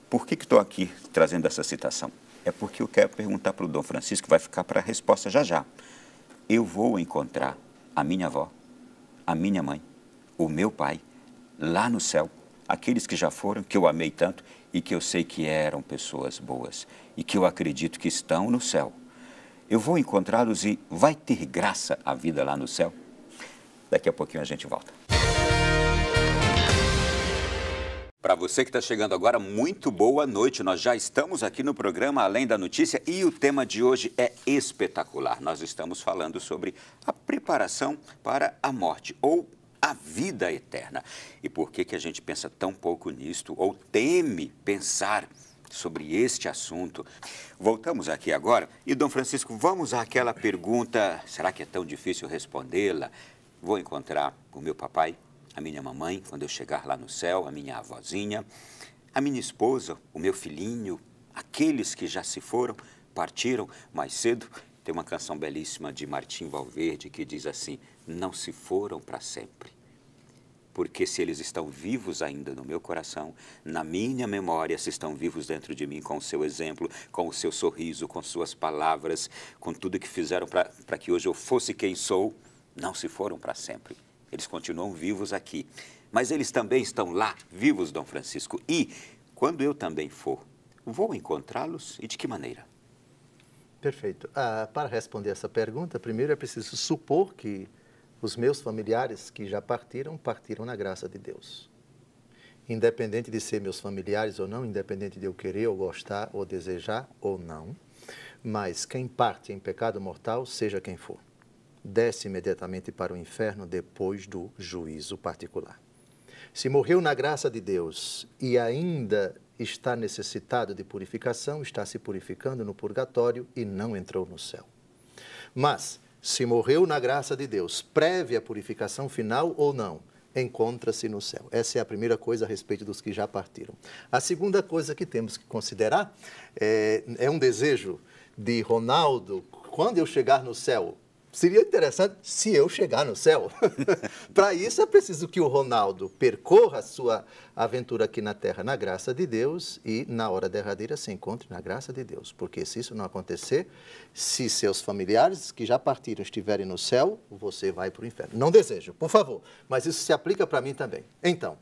Por que estou aqui trazendo essa citação? É porque eu quero perguntar para o Dom Francisco, que vai ficar para a resposta já já. Eu vou encontrar a minha avó, a minha mãe, o meu pai, lá no céu, aqueles que já foram, que eu amei tanto e que eu sei que eram pessoas boas e que eu acredito que estão no céu. Eu vou encontrá-los e vai ter graça a vida lá no céu? Daqui a pouquinho a gente volta. Para você que está chegando agora, muito boa noite. Nós já estamos aqui no programa Além da Notícia e o tema de hoje é espetacular. Nós estamos falando sobre a preparação para a morte ou a vida eterna. E por que a gente pensa tão pouco nisto ou teme pensar sobre este assunto? Voltamos aqui agora e, Dom Francisco, vamos àquela pergunta, será que é tão difícil respondê-la? Vou encontrar o meu papai, a minha mamãe, quando eu chegar lá no céu, a minha avózinha, a minha esposa, o meu filhinho, aqueles que já se foram, partiram mais cedo. Tem uma canção belíssima de Martim Valverde que diz assim: não se foram para sempre, porque se eles estão vivos ainda no meu coração, na minha memória, se estão vivos dentro de mim com o seu exemplo, com o seu sorriso, com suas palavras, com tudo que fizeram para que hoje eu fosse quem sou, não se foram para sempre. Eles continuam vivos aqui, mas eles também estão lá, vivos, Dom Francisco. E, quando eu também for, vou encontrá-los e de que maneira? Perfeito. Para responder essa pergunta, primeiro é preciso supor que os meus familiares que já partiram na graça de Deus. Independente de ser meus familiares ou não, independente de eu querer ou gostar ou desejar ou não, mas quem parte em pecado mortal, seja quem for, desce imediatamente para o inferno depois do juízo particular. Se morreu na graça de Deus e ainda está necessitado de purificação, está se purificando no purgatório e não entrou no céu. Mas, se morreu na graça de Deus, prévia purificação final ou não, encontra-se no céu. Essa é a primeira coisa a respeito dos que já partiram. A segunda coisa que temos que considerar é um desejo de Ronaldo, quando eu chegar no céu. Seria interessante se eu chegar no céu. Para isso é preciso que o Ronaldo percorra a sua aventura aqui na Terra na graça de Deus e na hora derradeira se encontre na graça de Deus. Porque se isso não acontecer, se seus familiares que já partiram estiverem no céu, você vai para o inferno. Não desejo, por favor, mas isso se aplica para mim também. Então,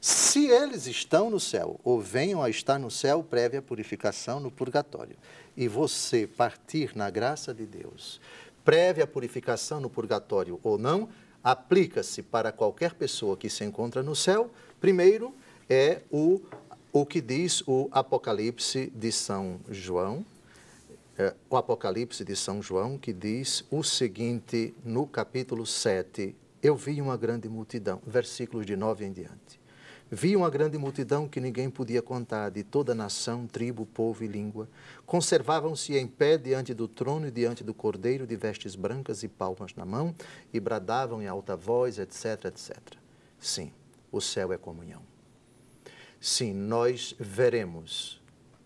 se eles estão no céu ou venham a estar no céu, prévia purificação no purgatório, e você partir na graça de Deus, prévia purificação no purgatório ou não, aplica-se para qualquer pessoa que se encontra no céu. Primeiro é o que diz o Apocalipse de São João, o Apocalipse de São João, que diz o seguinte no capítulo 7, eu vi uma grande multidão, versículos de 9 em diante. Vi uma grande multidão que ninguém podia contar, de toda nação, tribo, povo e língua. Conservavam-se em pé diante do trono e diante do Cordeiro, de vestes brancas e palmas na mão, e bradavam em alta voz, etc, etc. Sim, o céu é comunhão. Sim, nós veremos,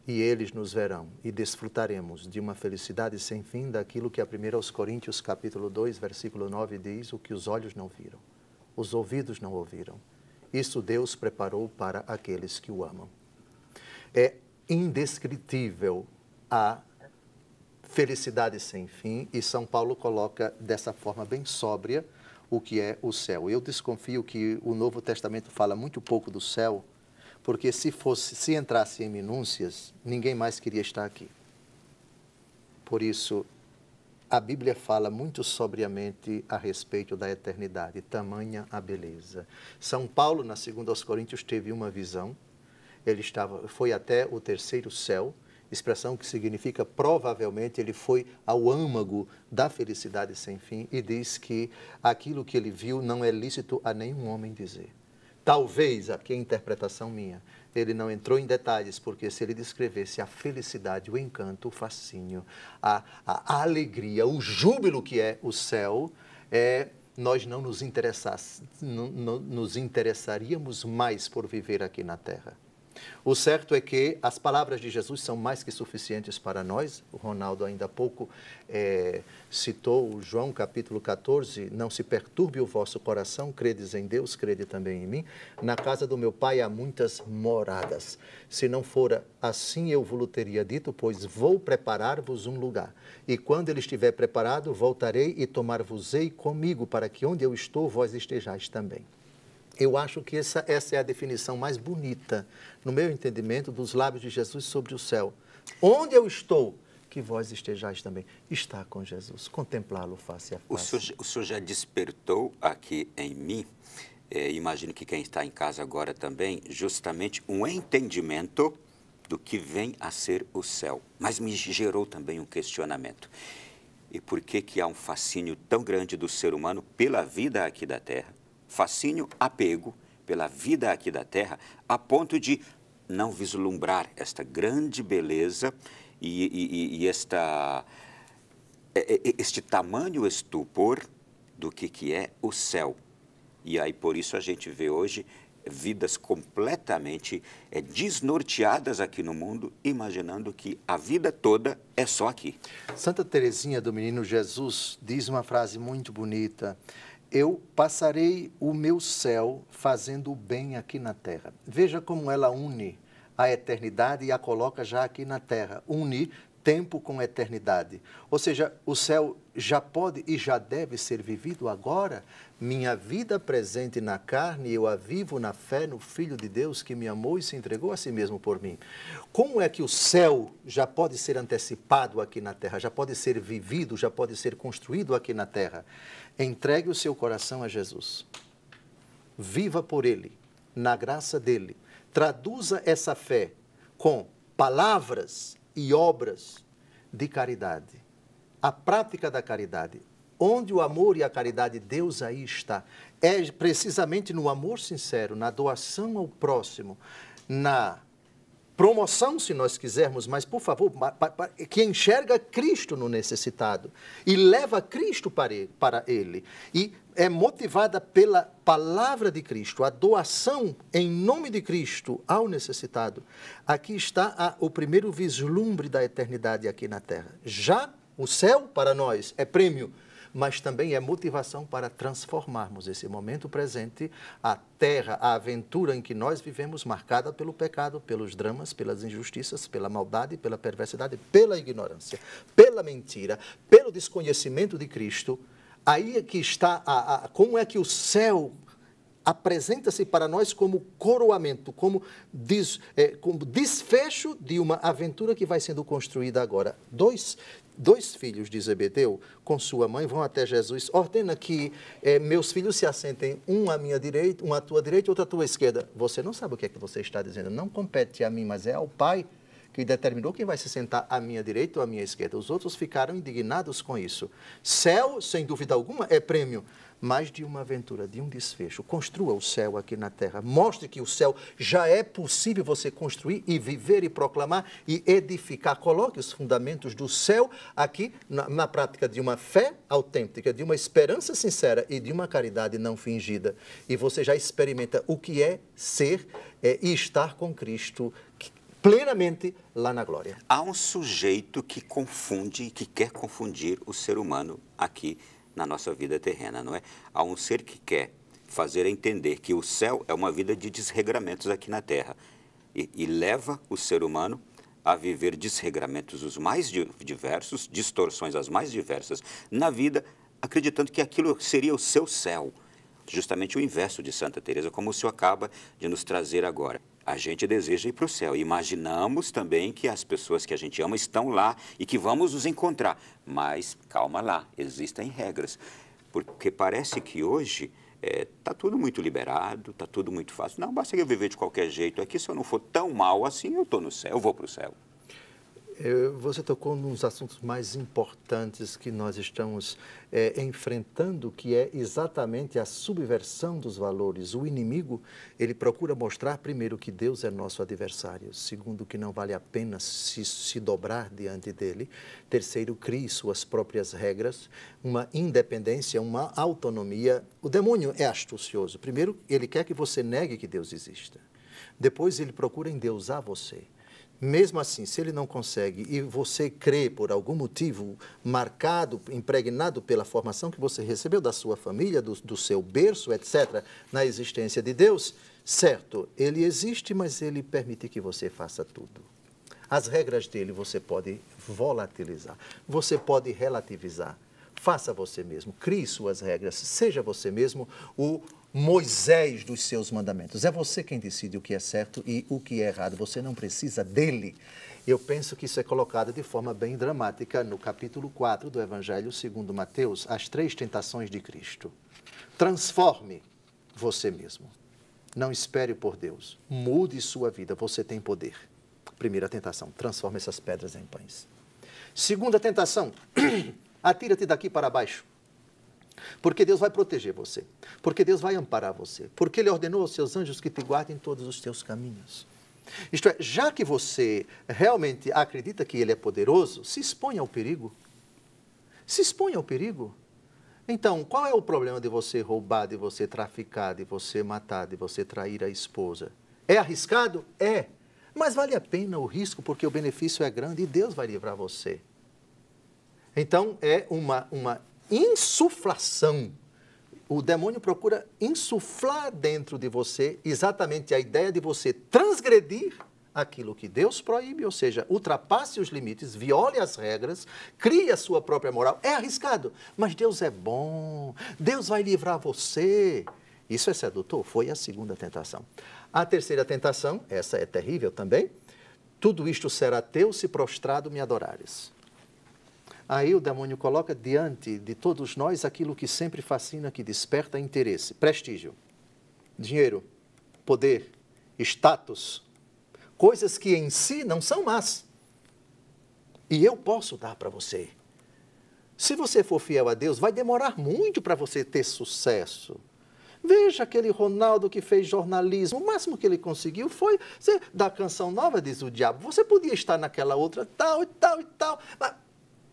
e eles nos verão, e desfrutaremos de uma felicidade sem fim daquilo que a 1 Coríntios capítulo 2, versículo 9 diz, o que os olhos não viram, os ouvidos não ouviram. Isso Deus preparou para aqueles que o amam. É indescritível a felicidade sem fim, e São Paulo coloca dessa forma bem sóbria o que é o céu. Eu desconfio que o Novo Testamento fala muito pouco do céu, porque se entrasse em minúcias, ninguém mais queria estar aqui. Por isso, a Bíblia fala muito sobriamente a respeito da eternidade, tamanha a beleza. São Paulo, na 2 Coríntios, teve uma visão, foi até o terceiro céu, expressão que significa, provavelmente, ele foi ao âmago da felicidade sem fim e diz que aquilo que ele viu não é lícito a nenhum homem dizer. Talvez, aqui é a interpretação minha, ele não entrou em detalhes, porque se ele descrevesse a felicidade, o encanto, o fascínio, a alegria, o júbilo que é o céu, nós não nos interessaríamos mais por viver aqui na terra. O certo é que as palavras de Jesus são mais que suficientes para nós. O Ronaldo ainda há pouco citou João capítulo 14, não se perturbe o vosso coração, credes em Deus, crede também em mim. Na casa do meu pai há muitas moradas. Se não fora assim, eu vos teria dito, pois vou preparar-vos um lugar. E quando ele estiver preparado, voltarei e tomar-vos-ei comigo, para que onde eu estou, vós estejais também. Eu acho que essa é a definição mais bonita, no meu entendimento, dos lábios de Jesus sobre o céu. Onde eu estou, que vós estejais também. Estar com Jesus, contemplá-lo face a face. O senhor já despertou aqui em mim, imagino que quem está em casa agora também, justamente um entendimento do que vem a ser o céu. Mas me gerou também um questionamento. E por que há um fascínio tão grande do ser humano pela vida aqui da Terra? Fascínio, apego pela vida aqui da Terra, a ponto de não vislumbrar esta grande beleza e este tamanho estupor do que é o céu. E aí, por isso, a gente vê hoje vidas completamente desnorteadas aqui no mundo, imaginando que a vida toda é só aqui. Santa Teresinha do Menino Jesus diz uma frase muito bonita: eu passarei o meu céu fazendo o bem aqui na terra. Veja como ela une a eternidade e a coloca já aqui na terra. Une tempo com eternidade. Ou seja, o céu já pode e já deve ser vivido agora. Minha vida presente na carne, eu a vivo na fé no Filho de Deus que me amou e se entregou a si mesmo por mim. Como é que o céu já pode ser antecipado aqui na terra, já pode ser vivido, já pode ser construído aqui na terra? Entregue o seu coração a Jesus. Viva por Ele, na graça dEle. Traduza essa fé com palavras e obras de caridade. A prática da caridade. Onde o amor e a caridade, Deus aí está. É precisamente no amor sincero, na doação ao próximo, na promoção, se nós quisermos, mas, por favor, que enxerga Cristo no necessitado e leva Cristo para ele. E é motivada pela palavra de Cristo, a doação em nome de Cristo ao necessitado. Aqui está o primeiro vislumbre da eternidade aqui na terra. Já o céu, para nós, é prêmio, mas também é motivação para transformarmos esse momento presente, a terra, a aventura em que nós vivemos, marcada pelo pecado, pelos dramas, pelas injustiças, pela maldade, pela perversidade, pela ignorância, pela mentira, pelo desconhecimento de Cristo. Aí é que está como é que o céu apresenta-se para nós como coroamento, como desfecho de uma aventura que vai sendo construída agora. Dois filhos de Zebedeu, com sua mãe, vão até Jesus, ordena que meus filhos se assentem, um à minha direita, um à tua direita e outro à tua esquerda. Você não sabe o que é que você está dizendo, não compete a mim, mas é ao Pai que determinou quem vai se sentar à minha direita ou à minha esquerda. Os outros ficaram indignados com isso. Céu, sem dúvida alguma, é prêmio, mas de uma aventura, de um desfecho. Construa o céu aqui na terra. Mostre que o céu já é possível você construir e viver e proclamar e edificar. Coloque os fundamentos do céu aqui na prática de uma fé autêntica, de uma esperança sincera e de uma caridade não fingida. E você já experimenta o que é ser e estar com Cristo plenamente lá na glória. Há um sujeito que confunde e que quer confundir o ser humano aqui na nossa vida terrena, não é? Há um ser que quer fazer entender que o céu é uma vida de desregramentos aqui na terra e leva o ser humano a viver desregramentos os mais diversos, distorções as mais diversas na vida, acreditando que aquilo seria o seu céu. Justamente o inverso de Santa Teresa, como o senhor acaba de nos trazer agora. A gente deseja ir para o céu. Imaginamos também que as pessoas que a gente ama estão lá e que vamos nos encontrar. Mas calma lá, existem regras. Porque parece que hoje está tudo muito liberado, está tudo muito fácil. Não, basta eu viver de qualquer jeito aqui. Se eu não for tão mal assim, eu estou no céu, eu vou para o céu. Você tocou nos assuntos mais importantes que nós estamos enfrentando, que é exatamente a subversão dos valores. O inimigo, ele procura mostrar, primeiro, que Deus é nosso adversário. Segundo, que não vale a pena se dobrar diante dele. Terceiro, crie suas próprias regras, uma independência, uma autonomia. O demônio é astucioso. Primeiro, ele quer que você negue que Deus exista. Depois, ele procura endeusar você. Mesmo assim, se ele não consegue e você crê por algum motivo marcado, impregnado pela formação que você recebeu da sua família, do seu berço, etc., na existência de Deus, certo, ele existe, mas ele permite que você faça tudo. As regras dele você pode volatilizar, você pode relativizar. Faça você mesmo, crie suas regras, seja você mesmo o Moisés dos seus mandamentos. É você quem decide o que é certo e o que é errado. Você não precisa dele. Eu penso que isso é colocado de forma bem dramática no capítulo 4 do Evangelho segundo Mateus, as 3 tentações de Cristo. Transforme você mesmo. Não espere por Deus. Mude sua vida. Você tem poder. Primeira tentação, transforme essas pedras em pães. Segunda tentação, atira-te daqui para baixo. Porque Deus vai proteger você, porque Deus vai amparar você, porque Ele ordenou aos seus anjos que te guardem todos os teus caminhos. Isto é, já que você realmente acredita que Ele é poderoso, se exponha ao perigo. Se exponha ao perigo. Então, qual é o problema de você roubar, de você traficar, de você matar, de você trair a esposa? É arriscado? É. Mas vale a pena o risco, porque o benefício é grande e Deus vai livrar você. Então, é uma insuflação. O demônio procura insuflar dentro de você exatamente a ideia de você transgredir aquilo que Deus proíbe, ou seja, ultrapasse os limites, viole as regras, crie a sua própria moral. É arriscado, mas Deus é bom, Deus vai livrar você. Isso é sedutor? Foi a segunda tentação. A terceira tentação, essa é terrível também, tudo isto será teu se prostrado me adorares. Aí o demônio coloca diante de todos nós aquilo que sempre fascina, que desperta interesse. Prestígio, dinheiro, poder, status, coisas que em si não são más. E eu posso dar para você. Se você for fiel a Deus, vai demorar muito para você ter sucesso. Veja aquele Ronaldo que fez jornalismo, o máximo que ele conseguiu foi da Canção Nova, diz o diabo. Você podia estar naquela outra, tal e tal e tal, mas...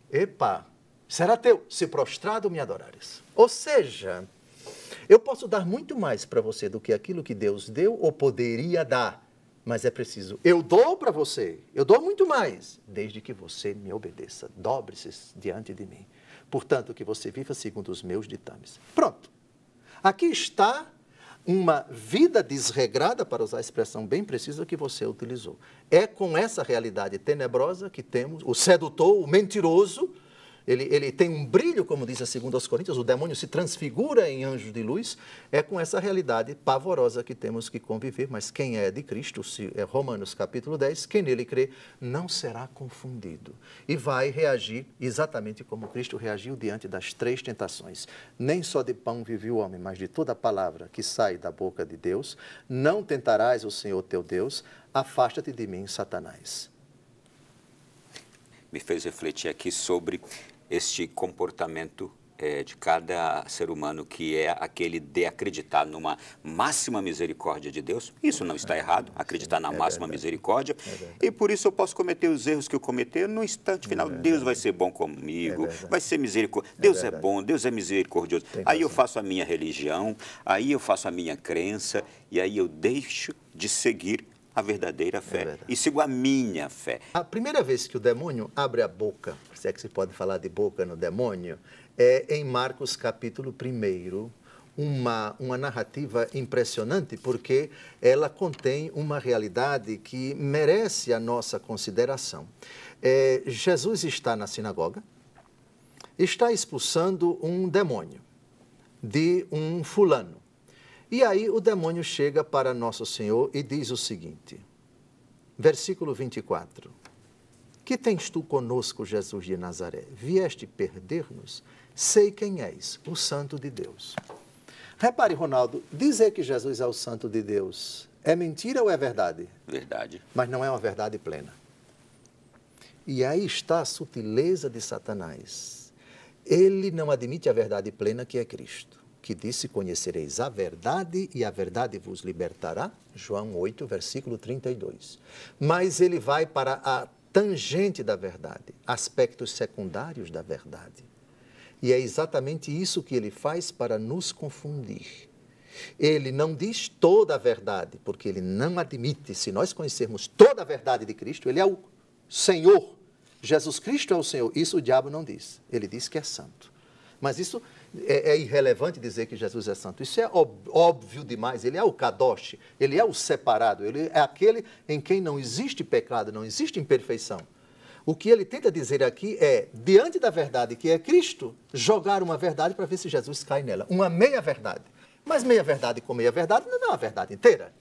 Epa, será teu, se prostrado me adorares. Ou seja, eu posso dar muito mais para você do que aquilo que Deus deu ou poderia dar, mas é preciso, eu dou para você, eu dou muito mais, desde que você me obedeça, dobre-se diante de mim. Portanto, que você viva segundo os meus ditames. Pronto, aqui está uma vida desregrada, para usar a expressão bem precisa que você utilizou. É com essa realidade tenebrosa que temos o sedutor, o mentiroso, ele tem um brilho, como diz a 2 Coríntios, o demônio se transfigura em anjo de luz, é com essa realidade pavorosa que temos que conviver, mas quem é de Cristo, Romanos capítulo 10, quem nele crê, não será confundido e vai reagir exatamente como Cristo reagiu diante das 3 tentações. Nem só de pão vive o homem, mas de toda a palavra que sai da boca de Deus. Não tentarás o Senhor teu Deus, afasta-te de mim, Satanás. me fez refletir aqui sobre este comportamento de cada ser humano, que é aquele de acreditar numa máxima misericórdia de Deus. Isso não está errado, acreditar na máxima misericórdia. E por isso eu posso cometer os erros que eu cometer. No instante final, Deus vai ser bom comigo, vai ser misericórdia. Deus é bom, Deus é misericordioso. Aí eu faço a minha religião, aí eu faço a minha crença, e aí eu deixo de seguir a verdadeira fé e sigo a minha fé. A primeira vez que o demônio abre a boca, se é que se pode falar de boca no demônio, é em Marcos capítulo 1, uma narrativa impressionante, porque ela contém uma realidade que merece a nossa consideração. Jesus está na sinagoga, está expulsando um demônio de um fulano. E aí o demônio chega para Nosso Senhor e diz o seguinte, versículo 24, que tens tu conosco, Jesus de Nazaré? Vieste perder-nos? Sei quem és, o Santo de Deus. Repare, Ronaldo, dizer que Jesus é o Santo de Deus é mentira ou é verdade? Verdade. Mas não é uma verdade plena. E aí está a sutileza de Satanás. Ele não admite a verdade plena, que é Cristo, que disse: conhecereis a verdade e a verdade vos libertará, João 8, versículo 32. Mas ele vai para a tangente da verdade, aspectos secundários da verdade. E é exatamente isso que ele faz para nos confundir. Ele não diz toda a verdade, porque ele não admite, se nós conhecermos toda a verdade de Cristo, ele é o Senhor. Jesus Cristo é o Senhor. Isso o diabo não diz. Ele diz que é santo. Mas isso é irrelevante dizer que Jesus é santo. Isso é óbvio demais. Ele é o Kadosh, ele é o separado, ele é aquele em quem não existe pecado, não existe imperfeição. O que ele tenta dizer aqui é, diante da verdade que é Cristo, jogar uma verdade para ver se Jesus cai nela. Uma meia-verdade. Mas meia-verdade com meia-verdade não é uma verdade inteira.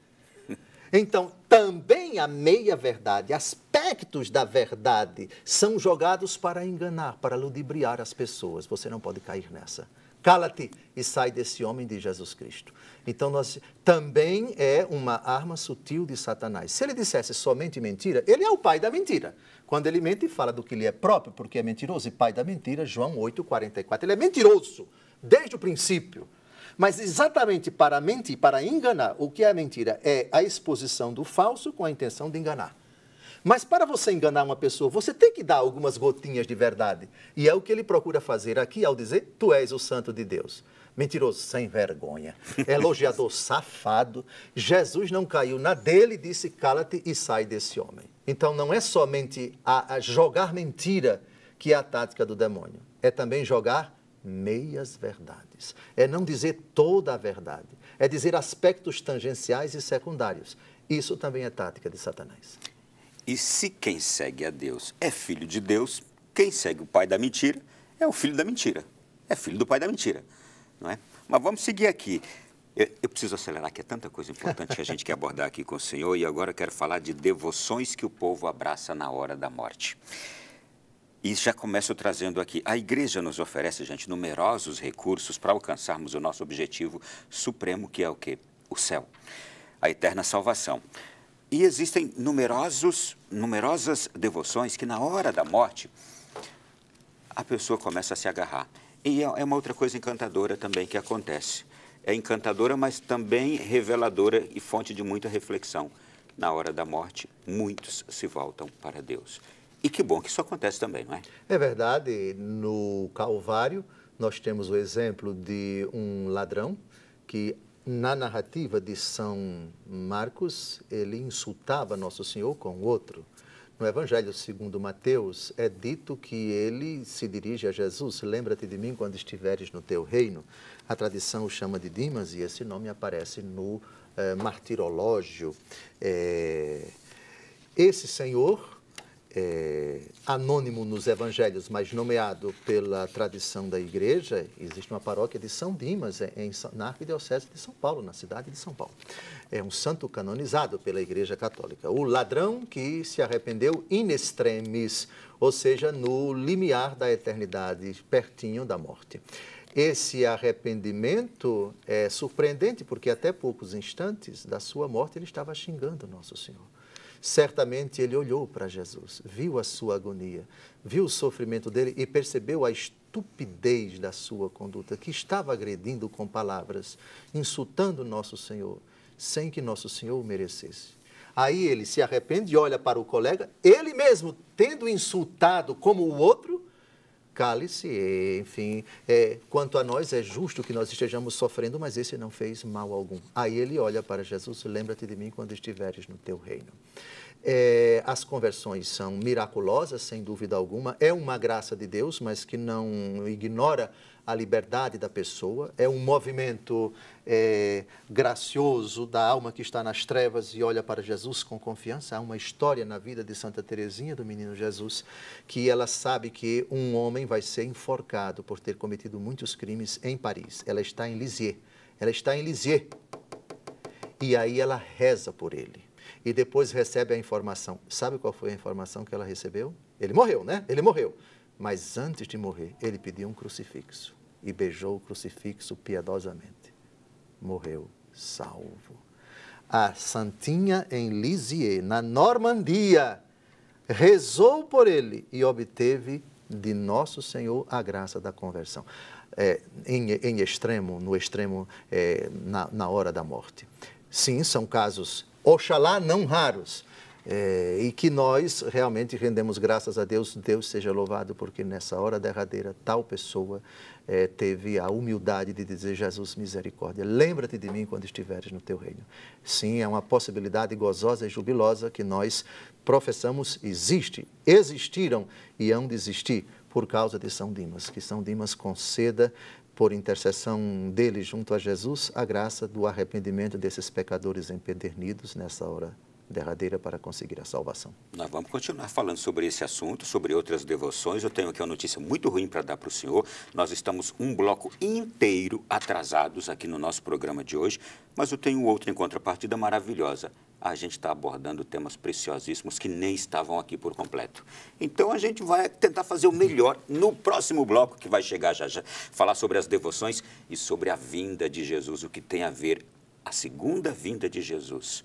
Então, também a meia-verdade, aspectos da verdade, são jogados para enganar, para ludibriar as pessoas. Você não pode cair nessa. Cala-te e sai desse homem de Jesus Cristo. Então, também é uma arma sutil de Satanás. Se ele dissesse somente mentira, ele é o pai da mentira. Quando ele mente, fala do que lhe é próprio, porque é mentiroso. E pai da mentira, João 8, 44. Ele é mentiroso, desde o princípio. Mas exatamente para mentir, para enganar, o que é mentira? É a exposição do falso com a intenção de enganar. Mas para você enganar uma pessoa, você tem que dar algumas gotinhas de verdade. E é o que ele procura fazer aqui ao dizer: tu és o Santo de Deus. Mentiroso, sem vergonha, elogiador, safado. Jesus não caiu na dele e disse: cala-te e sai desse homem. Então não é somente a jogar mentira que é a tática do demônio. É também jogar meias verdades. É não dizer toda a verdade. É dizer aspectos tangenciais e secundários. Isso também é tática de Satanás. E se quem segue a Deus é filho de Deus, quem segue o pai da mentira é o filho da mentira. É filho do pai da mentira, não é? Mas vamos seguir aqui. Eu preciso acelerar, que é tanta coisa importante que a gente quer abordar aqui com o Senhor, e agora eu quero falar de devoções que o povo abraça na hora da morte. E já começo trazendo aqui, a igreja nos oferece, gente, numerosos recursos para alcançarmos o nosso objetivo supremo, que é o quê? O céu, a eterna salvação. E existem numerosas devoções que na hora da morte a pessoa começa a se agarrar. E é uma outra coisa encantadora também que acontece. É encantadora, mas também reveladora e fonte de muita reflexão. Na hora da morte, muitos se voltam para Deus. E que bom que isso acontece também, não é? É verdade. No Calvário, nós temos o exemplo de um ladrão que, na narrativa de São Marcos, ele insultava Nosso Senhor com outro. No Evangelho segundo Mateus, é dito que ele se dirige a Jesus: lembra-te de mim quando estiveres no teu reino. A tradição o chama de Dimas, e esse nome aparece no martirológio. Esse senhor, anônimo nos evangelhos, mas nomeado pela tradição da igreja, existe uma paróquia de São Dimas, na Arquidiocese de São Paulo, na cidade de São Paulo. É um santo canonizado pela Igreja Católica. O ladrão que se arrependeu in extremis, ou seja, no limiar da eternidade, pertinho da morte. Esse arrependimento é surpreendente, porque até poucos instantes da sua morte ele estava xingando Nosso Senhor. certamente ele olhou para Jesus, viu a sua agonia, viu o sofrimento dele e percebeu a estupidez da sua conduta, que estava agredindo com palavras, insultando nosso Senhor, sem que nosso Senhor o merecesse. Aí ele se arrepende e olha para o colega, ele mesmo tendo insultado como o outro, cale-se, enfim, quanto a nós é justo que nós estejamos sofrendo, mas esse não fez mal algum. Aí ele olha para Jesus, lembra-te de mim quando estiveres no teu reino. As conversões são miraculosas, sem dúvida alguma, é uma graça de Deus, mas que não ignora a liberdade da pessoa, é um movimento gracioso da alma que está nas trevas e olha para Jesus com confiança. Há uma história na vida de Santa Teresinha, do menino Jesus, que ela sabe que um homem vai ser enforcado por ter cometido muitos crimes em Paris. Ela está em Lisieux. E aí ela reza por ele. E depois recebe a informação. Sabe qual foi a informação que ela recebeu? Ele morreu, né? Ele morreu. Mas antes de morrer, ele pediu um crucifixo e beijou o crucifixo piedosamente. Morreu salvo. A santinha em Lisieux, na Normandia, rezou por ele e obteve de Nosso Senhor a graça da conversão. No extremo, na hora da morte. Sim, são casos, oxalá não raros, e que nós realmente rendemos graças a Deus. Deus seja louvado, porque nessa hora derradeira tal pessoa teve a humildade de dizer: Jesus, misericórdia, lembra-te de mim quando estiveres no teu reino. Sim, é uma possibilidade gozosa e jubilosa que nós professamos, existiram e hão de existir por causa de São Dimas. Que São Dimas conceda, por intercessão dele junto a Jesus, a graça do arrependimento desses pecadores empedernidos nessa hora derradeira para conseguir a salvação. Nós vamos continuar falando sobre esse assunto, sobre outras devoções. Eu tenho aqui uma notícia muito ruim para dar para o senhor. Nós estamos um bloco inteiro atrasados aqui no nosso programa de hoje, mas eu tenho outro em contrapartida maravilhosa. A gente está abordando temas preciosíssimos que nem estavam aqui por completo. Então a gente vai tentar fazer o melhor no próximo bloco, que vai chegar já já, falar sobre as devoções e sobre a vinda de Jesus, o que tem a ver a segunda vinda de Jesus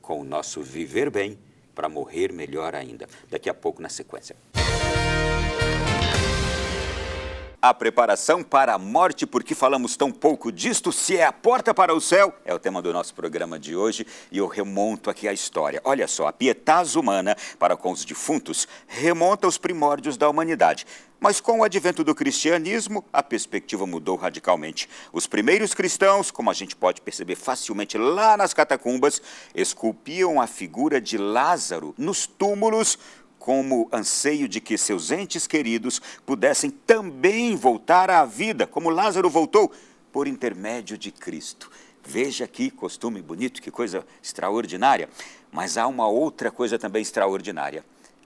com o nosso viver bem para morrer melhor ainda. Daqui a pouco na sequência. A preparação para a morte, por que falamos tão pouco disto? Se é a porta para o céu, é o tema do nosso programa de hoje, e eu remonto aqui a história. Olha só, a pietas humana para com os defuntos remonta aos primórdios da humanidade. Mas com o advento do cristianismo, a perspectiva mudou radicalmente. Os primeiros cristãos, como a gente pode perceber facilmente lá nas catacumbas, esculpiam a figura de Lázaro nos túmulos, como anseio de que seus entes queridos pudessem também voltar à vida, como Lázaro voltou, por intermédio de Cristo. Veja que costume bonito, que coisa extraordinária. Mas há uma outra coisa também extraordinária: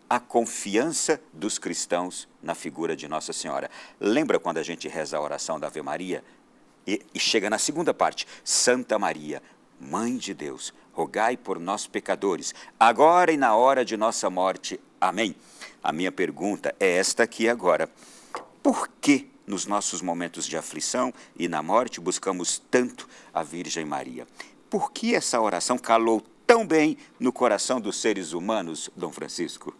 a confiança dos cristãos na figura de Nossa Senhora. Lembra quando a gente reza a oração da Ave Maria? E chega na segunda parte: Santa Maria, Mãe de Deus, rogai por nós pecadores, agora e na hora de nossa morte. Amém. A minha pergunta é esta aqui agora: por que nos nossos momentos de aflição e na morte buscamos tanto a Virgem Maria? Por que essa oração calou tão bem no coração dos seres humanos, Dom Francisco?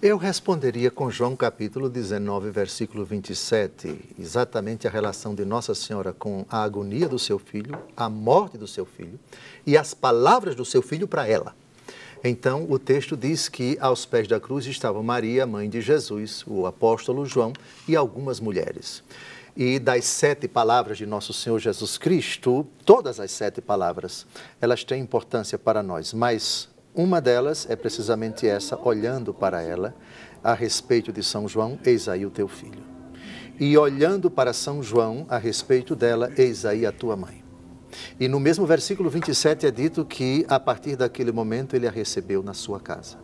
Eu responderia com João capítulo 19, versículo 27, exatamente a relação de Nossa Senhora com a agonia do seu filho, a morte do seu filho e as palavras do seu filho para ela. Então, o texto diz que aos pés da cruz estavam Maria, mãe de Jesus, o apóstolo João e algumas mulheres. E das 7 palavras de Nosso Senhor Jesus Cristo, todas as 7 palavras, elas têm importância para nós, mas uma delas é precisamente essa: olhando para ela, a respeito de São João, eis aí o teu filho. E olhando para São João, a respeito dela, eis aí a tua mãe. E no mesmo versículo 27 é dito que, a partir daquele momento, ele a recebeu na sua casa.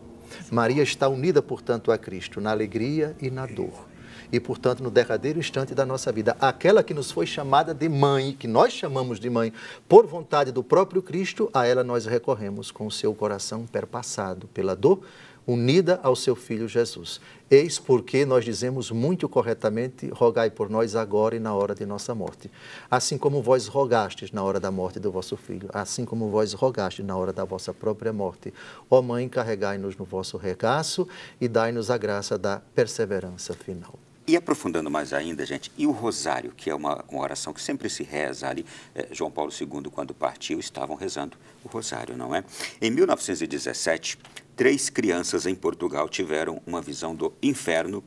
Maria está unida, portanto, a Cristo na alegria e na dor. E, portanto, no derradeiro instante da nossa vida, aquela que nos foi chamada de mãe, que nós chamamos de mãe, por vontade do próprio Cristo, a ela nós recorremos com o seu coração perpassado pela dor, unida ao seu Filho Jesus. Eis porque nós dizemos muito corretamente, rogai por nós agora e na hora de nossa morte. Assim como vós rogastes na hora da morte do vosso Filho, assim como vós rogastes na hora da vossa própria morte. Ó Mãe, carregai-nos no vosso regaço e dai-nos a graça da perseverança final. E aprofundando mais ainda, gente, e o rosário, que é uma oração que sempre se reza ali, João Paulo II, quando partiu, estavam rezando o rosário, não é? Em 1917, 3 crianças em Portugal tiveram uma visão do inferno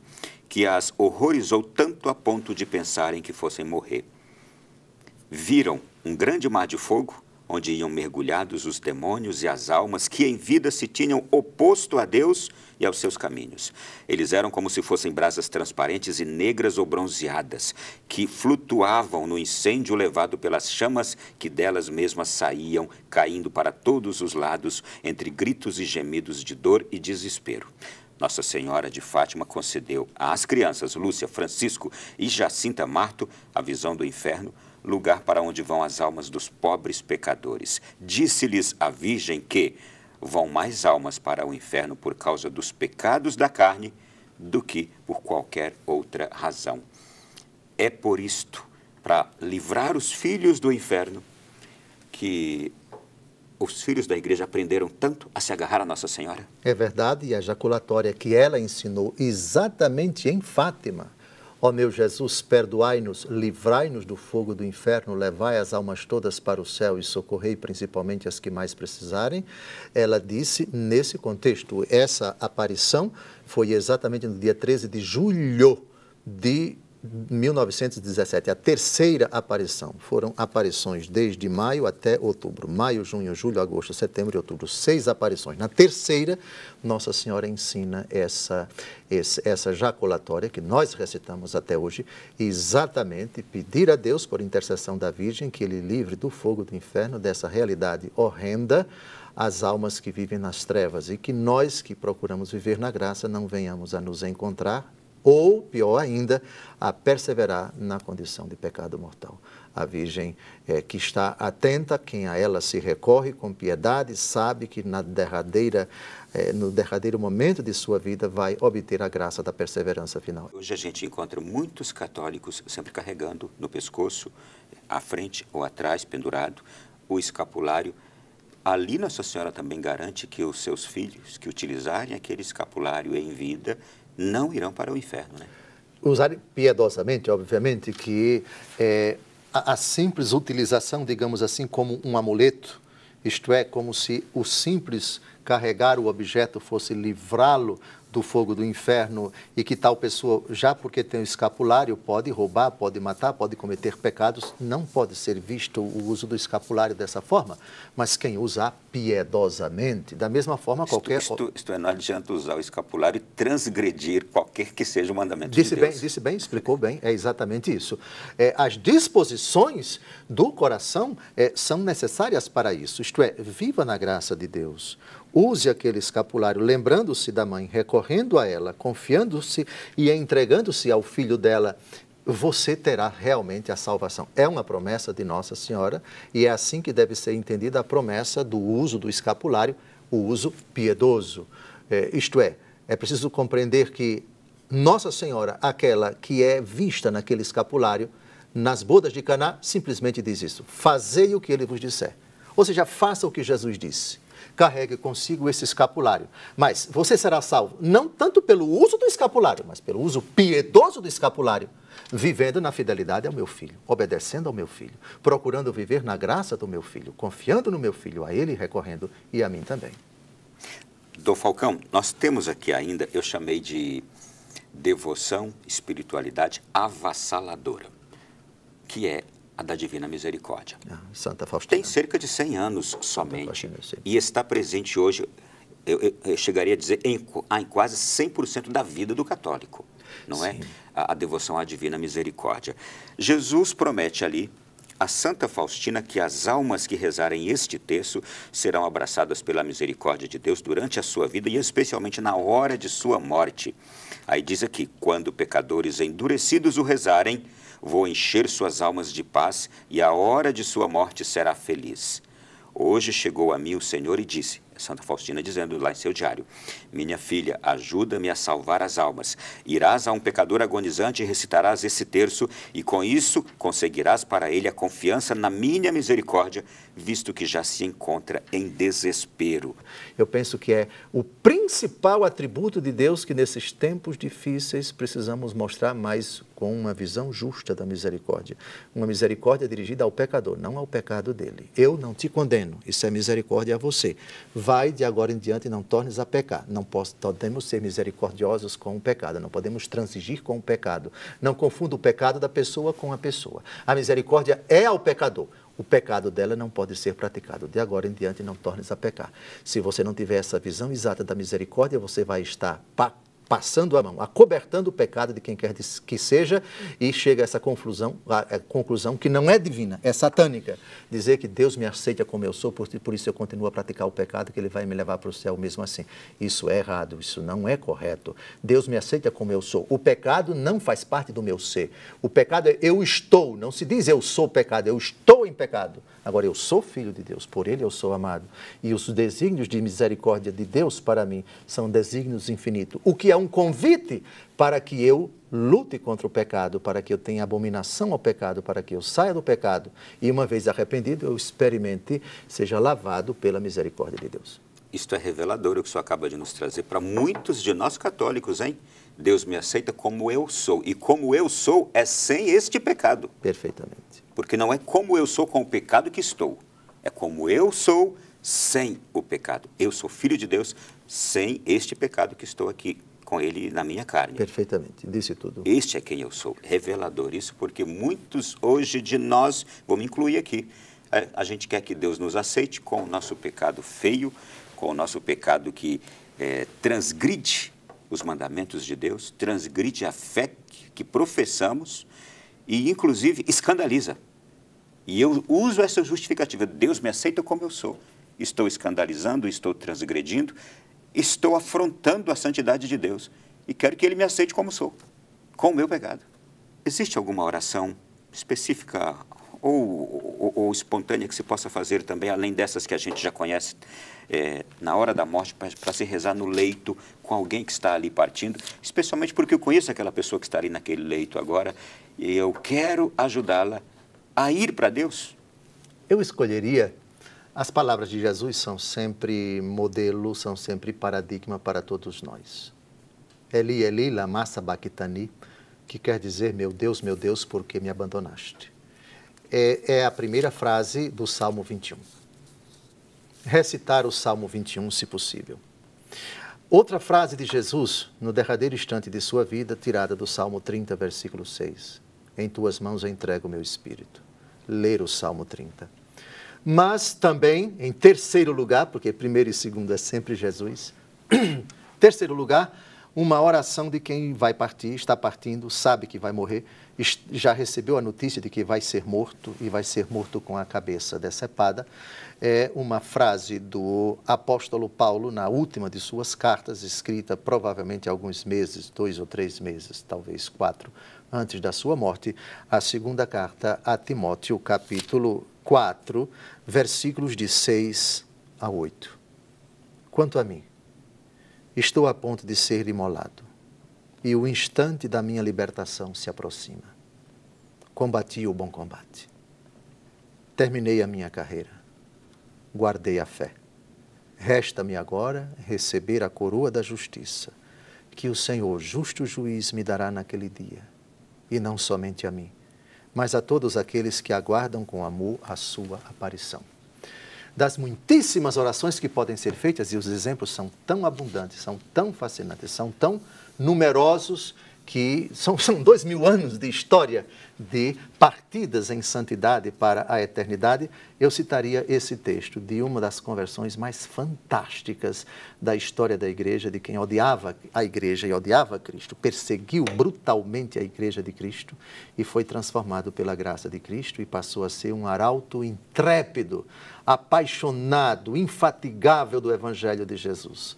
que as horrorizou tanto a ponto de pensarem que fossem morrer. Viram um grande mar de fogo, onde iam mergulhados os demônios e as almas que em vida se tinham oposto a Deus e aos seus caminhos. Eles eram como se fossem brasas transparentes e negras ou bronzeadas, que flutuavam no incêndio levado pelas chamas que delas mesmas saíam, caindo para todos os lados, entre gritos e gemidos de dor e desespero. Nossa Senhora de Fátima concedeu às crianças Lúcia, Francisco e Jacinta Marto a visão do inferno, lugar para onde vão as almas dos pobres pecadores. Disse-lhes a Virgem que vão mais almas para o inferno por causa dos pecados da carne do que por qualquer outra razão. É por isto, para livrar os filhos do inferno, que os filhos da igreja aprenderam tanto a se agarrar a Nossa Senhora. É verdade, e a jaculatória que ela ensinou exatamente em Fátima. Ó meu Jesus, perdoai-nos, livrai-nos do fogo do inferno, levai as almas todas para o céu e socorrei principalmente as que mais precisarem. Ela disse nesse contexto. Essa aparição foi exatamente no dia 13 de julho de 1917, a terceira aparição. Foram aparições desde maio até outubro. Maio, junho, julho, agosto, setembro e outubro. 6 aparições. Na terceira, Nossa Senhora ensina essa jaculatória que nós recitamos até hoje, exatamente pedir a Deus, por intercessão da Virgem, que Ele livre do fogo do inferno, dessa realidade horrenda, as almas que vivem nas trevas e que nós que procuramos viver na graça não venhamos a nos encontrar ou, pior ainda, a perseverar na condição de pecado mortal. A Virgem que está atenta, quem a ela se recorre com piedade, sabe que no derradeiro momento de sua vida vai obter a graça da perseverança final. Hoje a gente encontra muitos católicos sempre carregando no pescoço, à frente ou atrás, pendurado, o escapulário. Ali Nossa Senhora também garante que os seus filhos que utilizarem aquele escapulário em vida não irão para o inferno, né? Usarem piedosamente, obviamente, que a simples utilização, digamos assim, como um amuleto, isto é, como se o simples carregar o objeto fosse livrá-lo do fogo do inferno e que tal pessoa, já porque tem o escapulário, pode roubar, pode matar, pode cometer pecados, não pode ser visto o uso do escapulário dessa forma, mas quem usar piedosamente, da mesma forma qualquer... Isto é, não adianta usar o escapulário e transgredir qualquer que seja o mandamento de Deus. Disse bem, explicou bem, é exatamente isso. As disposições do coração são necessárias para isso, isto é, viva na graça de Deus. Use aquele escapulário, lembrando-se da mãe, recorrendo a ela, confiando-se e entregando-se ao filho dela, você terá realmente a salvação. É uma promessa de Nossa Senhora e é assim que deve ser entendida a promessa do uso do escapulário, o uso piedoso. Isto é preciso compreender que Nossa Senhora, aquela que é vista naquele escapulário, nas bodas de Caná, simplesmente diz isso: fazei o que ele vos disser. Ou seja, faça o que Jesus disse. Carregue consigo esse escapulário. Mas você será salvo não tanto pelo uso do escapulário, mas pelo uso piedoso do escapulário, vivendo na fidelidade ao meu filho, obedecendo ao meu filho, procurando viver na graça do meu filho, confiando no meu filho, a ele recorrendo e a mim também. Dom Falcão, nós temos aqui ainda, eu chamei de devoção, espiritualidade avassaladora, que é a da Divina Misericórdia. Santa Faustina. Tem cerca de 100 anos somente e está presente hoje, eu chegaria a dizer, em quase 100% da vida do católico, não Sim. é? A devoção à Divina Misericórdia. Jesus promete ali a Santa Faustina que as almas que rezarem este terço serão abraçadas pela misericórdia de Deus durante a sua vida e especialmente na hora de sua morte. Aí diz aqui, quando pecadores endurecidos o rezarem, vou encher suas almas de paz e a hora de sua morte será feliz. Hoje chegou a mim o Senhor e disse, Santa Faustina dizendo lá em seu diário: minha filha, ajuda-me a salvar as almas. Irás a um pecador agonizante e recitarás esse terço, e com isso conseguirás para ele a confiança na minha misericórdia, visto que já se encontra em desespero. Eu penso que é o principal atributo de Deus que nesses tempos difíceis precisamos mostrar mais com uma visão justa da misericórdia. Uma misericórdia dirigida ao pecador, não ao pecado dele. Eu não te condeno, isso é misericórdia a você. Vai de agora em diante e não tornes a pecar. Não podemos ser misericordiosos com o pecado, não podemos transigir com o pecado. Não confunda o pecado da pessoa com a pessoa. A misericórdia é ao pecador. O pecado dela não pode ser praticado. De agora em diante não tornes a pecar. Se você não tiver essa visão exata da misericórdia, você vai estar passando a mão, acobertando o pecado de quem quer que seja, e chega a essa conclusão que não é divina, é satânica. Dizer que Deus me aceita como eu sou, por isso eu continuo a praticar o pecado, que Ele vai me levar para o céu mesmo assim. Isso é errado, isso não é correto. Deus me aceita como eu sou. O pecado não faz parte do meu ser. O pecado é eu estou, não se diz eu sou pecado, eu estou em pecado. Agora, eu sou filho de Deus, por Ele eu sou amado. E os desígnios de misericórdia de Deus para mim são desígnios infinitos. O que é um convite para que eu lute contra o pecado, para que eu tenha abominação ao pecado, para que eu saia do pecado e, uma vez arrependido, eu experimente, seja lavado pela misericórdia de Deus. Isto é revelador, o que o senhor acaba de nos trazer para muitos de nós católicos, hein? Deus me aceita como eu sou. E como eu sou é sem este pecado. Perfeitamente. Porque não é como eu sou com o pecado que estou. É como eu sou sem o pecado. Eu sou filho de Deus sem este pecado que estou aqui com ele na minha carne. Perfeitamente, disse tudo. Este é quem eu sou. Revelador isso, porque muitos hoje de nós, vou me incluir aqui, a gente quer que Deus nos aceite com o nosso pecado feio, com o nosso pecado que transgride os mandamentos de Deus, transgride a fé que professamos e, inclusive, escandaliza. E eu uso essa justificativa: Deus me aceita como eu sou. Estou escandalizando, estou transgredindo, estou afrontando a santidade de Deus e quero que Ele me aceite como sou, com o meu pecado. Existe alguma oração específica ou espontânea que se possa fazer também, além dessas que a gente já conhece, na hora da morte, para se rezar no leito com alguém que está ali partindo, especialmente porque eu conheço aquela pessoa que está ali naquele leito agora e eu quero ajudá-la a ir para Deus? Eu escolheria, as palavras de Jesus são sempre modelo, são sempre paradigma para todos nós. Eli, Eli, lama sabachthani, que quer dizer, meu Deus, por que me abandonaste? É a primeira frase do Salmo 21. Recitar o Salmo 21, se possível. Outra frase de Jesus, no derradeiro instante de sua vida, tirada do Salmo 30, versículo 6. Em tuas mãos eu entrego o meu espírito. Ler o Salmo 30. Mas também, em terceiro lugar, porque primeiro e segundo é sempre Jesus, terceiro lugar, uma oração de quem vai partir, está partindo, sabe que vai morrer, já recebeu a notícia de que vai ser morto e vai ser morto com a cabeça decepada. É uma frase do apóstolo Paulo na última de suas cartas, escrita provavelmente alguns meses, 2 ou 3 meses, talvez 4, antes da sua morte, a segunda carta a Timóteo, capítulo 4, versículos de 6 a 8. Quanto a mim, estou a ponto de ser imolado, e o instante da minha libertação se aproxima. Combati o bom combate. Terminei a minha carreira. Guardei a fé. Resta-me agora receber a coroa da justiça, que o Senhor, justo juiz, me dará naquele dia. E não somente a mim, mas a todos aqueles que aguardam com amor a sua aparição. Das muitíssimas orações que podem ser feitas, e os exemplos são tão abundantes, são tão fascinantes, são tão numerosos, que são 2000 anos de história de partidas em santidade para a eternidade, eu citaria esse texto de uma das conversões mais fantásticas da história da igreja, de quem odiava a igreja e odiava Cristo, perseguiu brutalmente a igreja de Cristo e foi transformado pela graça de Cristo e passou a ser um arauto intrépido, apaixonado, infatigável do Evangelho de Jesus.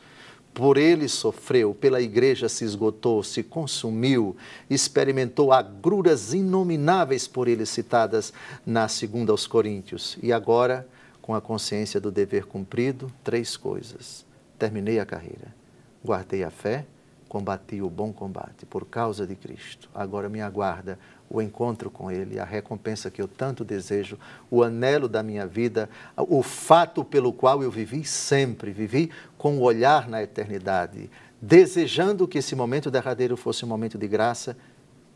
Por ele sofreu, pela igreja se esgotou, se consumiu, experimentou agruras inomináveis por ele citadas na 2 aos Coríntios. E agora, com a consciência do dever cumprido, 3 coisas. Terminei a carreira, guardei a fé, combati o bom combate por causa de Cristo. Agora me aguarda o encontro com Ele, a recompensa que eu tanto desejo, o anelo da minha vida, o fato pelo qual eu vivi sempre, vivi com o olhar na eternidade, desejando que esse momento derradeiro fosse um momento de graça,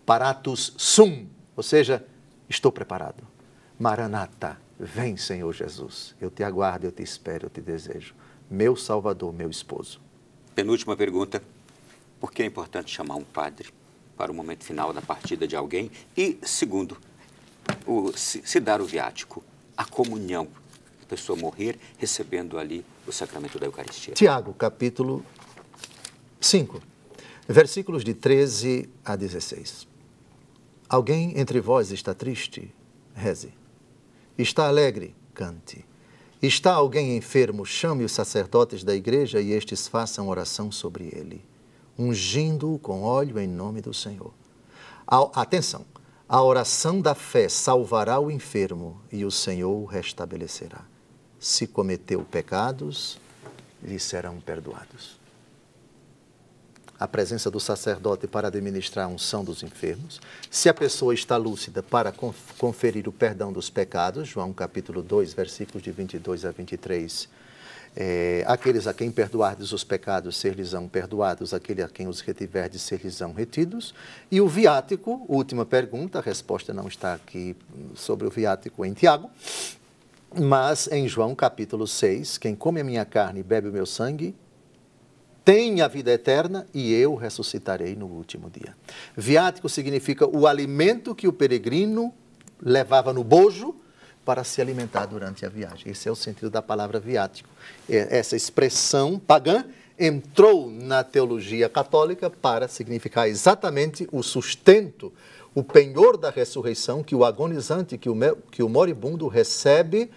paratus sum, ou seja, estou preparado. Maranata, vem Senhor Jesus, eu te aguardo, eu te espero, eu te desejo. Meu Salvador, meu esposo. Penúltima pergunta. Por que é importante chamar um padre para o momento final da partida de alguém? E, segundo, se dar o viático, a comunhão, a pessoa morrer recebendo ali o sacramento da Eucaristia. Tiago, capítulo 5, versículos de 13 a 16. Alguém entre vós está triste? Reze. Está alegre? Cante. Está alguém enfermo? Chame os sacerdotes da igreja e estes façam oração sobre ele, ungindo-o com óleo em nome do Senhor. Atenção, a oração da fé salvará o enfermo e o Senhor o restabelecerá. Se cometeu pecados, lhe serão perdoados. A presença do sacerdote para administrar a unção dos enfermos. Se a pessoa está lúcida, para conferir o perdão dos pecados, João capítulo 2, versículos de 22 a 23, aqueles a quem perdoardes os pecados, ser-lhes-ão perdoados, aquele a quem os retiverdes, ser-lhes-ão retidos. E o viático, última pergunta, a resposta não está aqui sobre o viático em Tiago, mas em João capítulo 6, quem come a minha carne e bebe o meu sangue, tem a vida eterna e eu ressuscitarei no último dia. Viático significa o alimento que o peregrino levava no bojo para se alimentar durante a viagem. Esse é o sentido da palavra viático. Essa expressão pagã entrou na teologia católica para significar exatamente o sustento, o penhor da ressurreição que o agonizante, que o moribundo recebe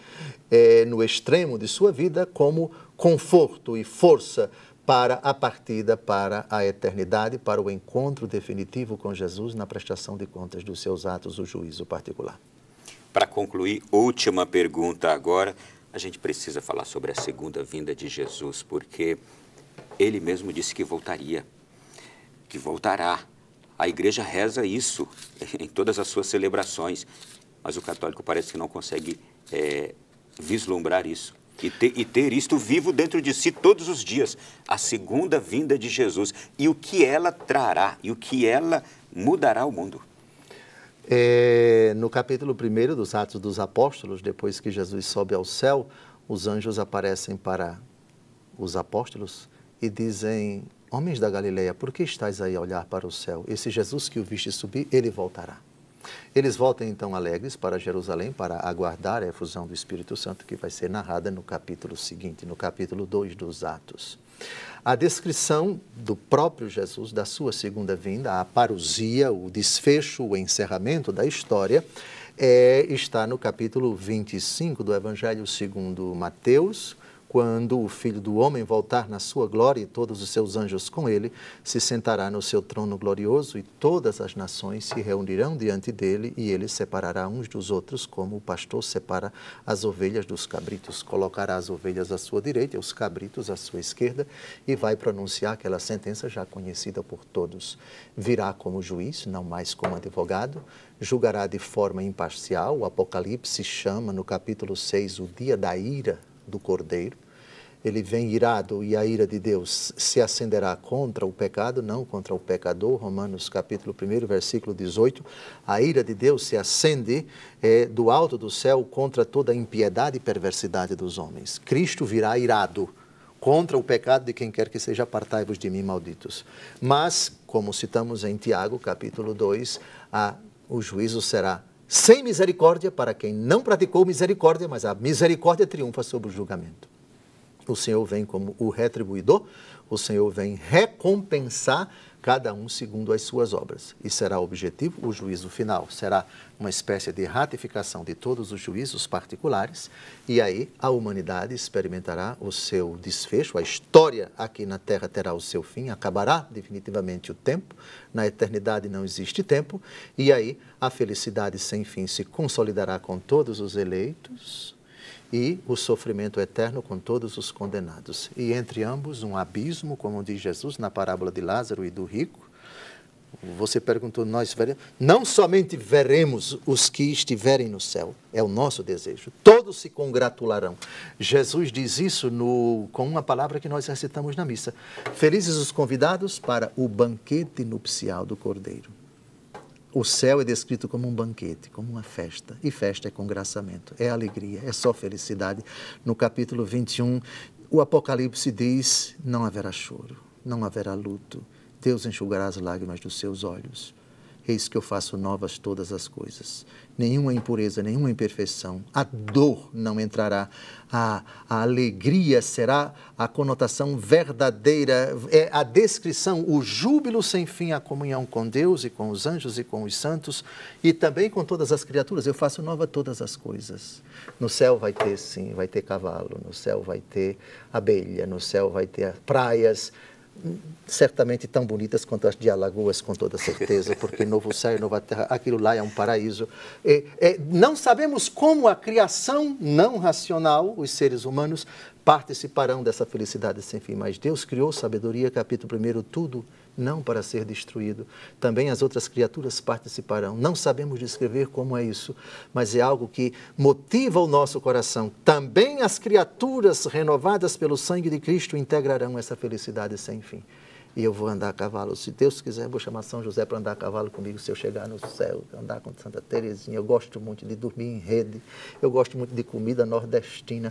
no extremo de sua vida como conforto e força para a partida para a eternidade, para o encontro definitivo com Jesus na prestação de contas dos seus atos, o juízo particular. Para concluir, última pergunta agora, a gente precisa falar sobre a segunda vinda de Jesus, porque ele mesmo disse que voltaria, que voltará. A igreja reza isso em todas as suas celebrações, mas o católico parece que não consegue vislumbrar isso. E ter isto vivo dentro de si todos os dias, a segunda vinda de Jesus, e o que ela trará, e o que ela mudará o mundo. No capítulo 1 dos Atos dos Apóstolos, depois que Jesus sobe ao céu, os anjos aparecem para os apóstolos e dizem: homens da Galileia, por que estáis aí a olhar para o céu? Esse Jesus que o viste subir, ele voltará. Eles voltam então alegres para Jerusalém para aguardar a efusão do Espírito Santo, que vai ser narrada no capítulo seguinte, no capítulo 2 dos Atos. A descrição do próprio Jesus, da sua segunda vinda, a parousia, o desfecho, o encerramento da história, está no capítulo 25 do Evangelho segundo Mateus, quando o Filho do Homem voltar na sua glória e todos os seus anjos com ele, se sentará no seu trono glorioso e todas as nações se reunirão diante dele e ele separará uns dos outros como o pastor separa as ovelhas dos cabritos. Colocará as ovelhas à sua direita e os cabritos à sua esquerda e vai pronunciar aquela sentença já conhecida por todos. Virá como juiz, não mais como advogado, julgará de forma imparcial. O Apocalipse chama no capítulo 6 o dia da ira do Cordeiro. Ele vem irado e a ira de Deus se acenderá contra o pecado, não contra o pecador. Romanos capítulo 1, versículo 18. A ira de Deus se acende do alto do céu contra toda a impiedade e perversidade dos homens. Cristo virá irado contra o pecado de quem quer que seja, apartai-vos de mim, malditos. Mas, como citamos em Tiago capítulo 2, o juízo será sem misericórdia para quem não praticou misericórdia, mas a misericórdia triunfa sobre o julgamento. O Senhor vem como o retribuidor, o Senhor vem recompensar cada um segundo as suas obras. E será o objetivo, o juízo final. Será uma espécie de ratificação de todos os juízos particulares e aí a humanidade experimentará o seu desfecho, a história aqui na Terra terá o seu fim, acabará definitivamente o tempo, na eternidade não existe tempo e aí a felicidade sem fim se consolidará com todos os eleitos e o sofrimento eterno com todos os condenados. E entre ambos um abismo, como diz Jesus na parábola de Lázaro e do rico. Você perguntou, nós veremos? Não somente veremos os que estiverem no céu, é o nosso desejo. Todos se congratularão. Jesus diz isso com uma palavra que nós recitamos na missa. Felizes os convidados para o banquete nupcial do Cordeiro. O céu é descrito como um banquete, como uma festa. E festa é congraçamento, é alegria, é só felicidade. No capítulo 21, o Apocalipse diz, não haverá choro, não haverá luto. Deus enxugará as lágrimas dos seus olhos. Eis que eu faço novas todas as coisas. Nenhuma impureza, nenhuma imperfeição. A dor não entrará. A alegria será a conotação verdadeira, é a descrição, o júbilo sem fim, a comunhão com Deus e com os anjos e com os santos e também com todas as criaturas. Eu faço nova todas as coisas. No céu vai ter, sim, vai ter cavalo. No céu vai ter abelha. No céu vai ter praias, certamente tão bonitas quanto as de Alagoas, com toda certeza, porque novo céu e nova terra, aquilo lá é um paraíso. Não sabemos como a criação não racional, os seres humanos, participarão dessa felicidade sem fim, mas Deus criou sabedoria, capítulo 1, tudo não para ser destruído. Também as outras criaturas participarão. Não sabemos descrever como é isso, mas é algo que motiva o nosso coração. Também as criaturas renovadas pelo sangue de Cristo integrarão essa felicidade sem fim. E eu vou andar a cavalo. Se Deus quiser, vou chamar São José para andar a cavalo comigo, se eu chegar no céu, andar com Santa Teresinha. Eu gosto muito de dormir em rede, eu gosto muito de comida nordestina.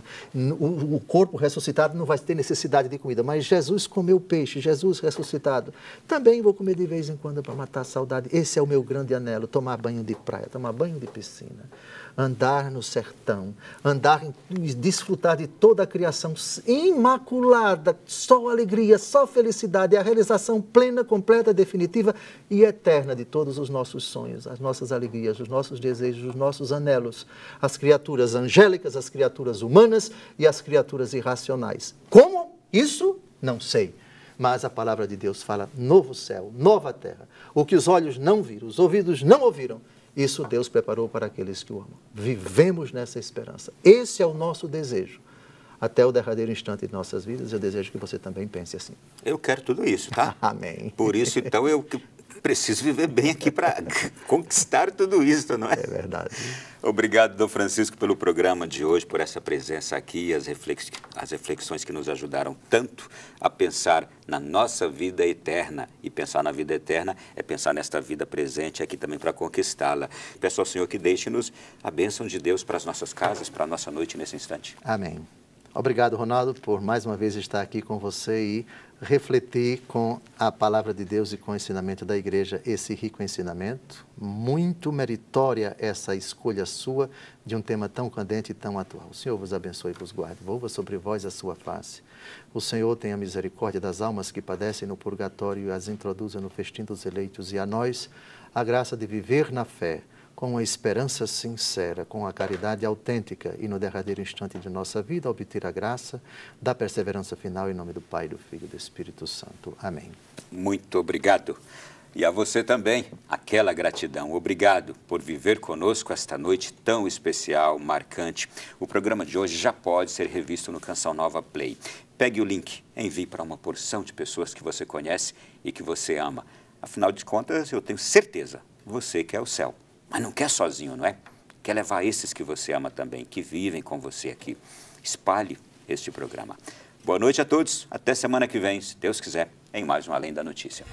O corpo ressuscitado não vai ter necessidade de comida, mas Jesus comeu peixe, Jesus ressuscitado. Também vou comer de vez em quando para matar a saudade. Esse é o meu grande anelo, tomar banho de praia, tomar banho de piscina. Andar no sertão, andar e desfrutar de toda a criação imaculada, só alegria, só felicidade, a realização plena, completa, definitiva e eterna de todos os nossos sonhos, as nossas alegrias, os nossos desejos, os nossos anelos, as criaturas angélicas, as criaturas humanas e as criaturas irracionais. Como? Isso? Não sei. Mas a palavra de Deus fala novo céu, nova terra. O que os olhos não viram, os ouvidos não ouviram, isso Deus preparou para aqueles que o amam. Vivemos nessa esperança. Esse é o nosso desejo. Até o derradeiro instante de nossas vidas, eu desejo que você também pense assim. Eu quero tudo isso, tá? Amém. Por isso, então, eu preciso viver bem aqui para conquistar tudo isso, não é? É verdade. Obrigado, Dom Francisco, pelo programa de hoje, por essa presença aqui e as reflexões que nos ajudaram tanto a pensar na nossa vida eterna. E pensar na vida eterna é pensar nesta vida presente aqui também para conquistá-la. Peço ao Senhor que deixe-nos a bênção de Deus para as nossas casas, para a nossa noite nesse instante. Amém. Obrigado, Ronaldo, por mais uma vez estar aqui com você e refletir com a palavra de Deus e com o ensinamento da igreja, esse rico ensinamento. Muito meritória essa escolha sua de um tema tão candente e tão atual. O Senhor vos abençoe e vos guarde. Volva sobre vós a sua face. O Senhor tenha misericórdia das almas que padecem no purgatório e as introduza no festim dos eleitos. E a nós, a graça de viver na fé, com a esperança sincera, com a caridade autêntica e no derradeiro instante de nossa vida, obter a graça da perseverança final em nome do Pai, do Filho e do Espírito Santo. Amém. Muito obrigado. E a você também, aquela gratidão. Obrigado por viver conosco esta noite tão especial, marcante. O programa de hoje já pode ser revisto no Canção Nova Play. Pegue o link, envie para uma porção de pessoas que você conhece e que você ama. Afinal de contas, eu tenho certeza, você quer o céu. Mas não quer sozinho, não é? Quer levar esses que você ama também, que vivem com você aqui. Espalhe este programa. Boa noite a todos. Até semana que vem, se Deus quiser, em mais um Além da Notícia.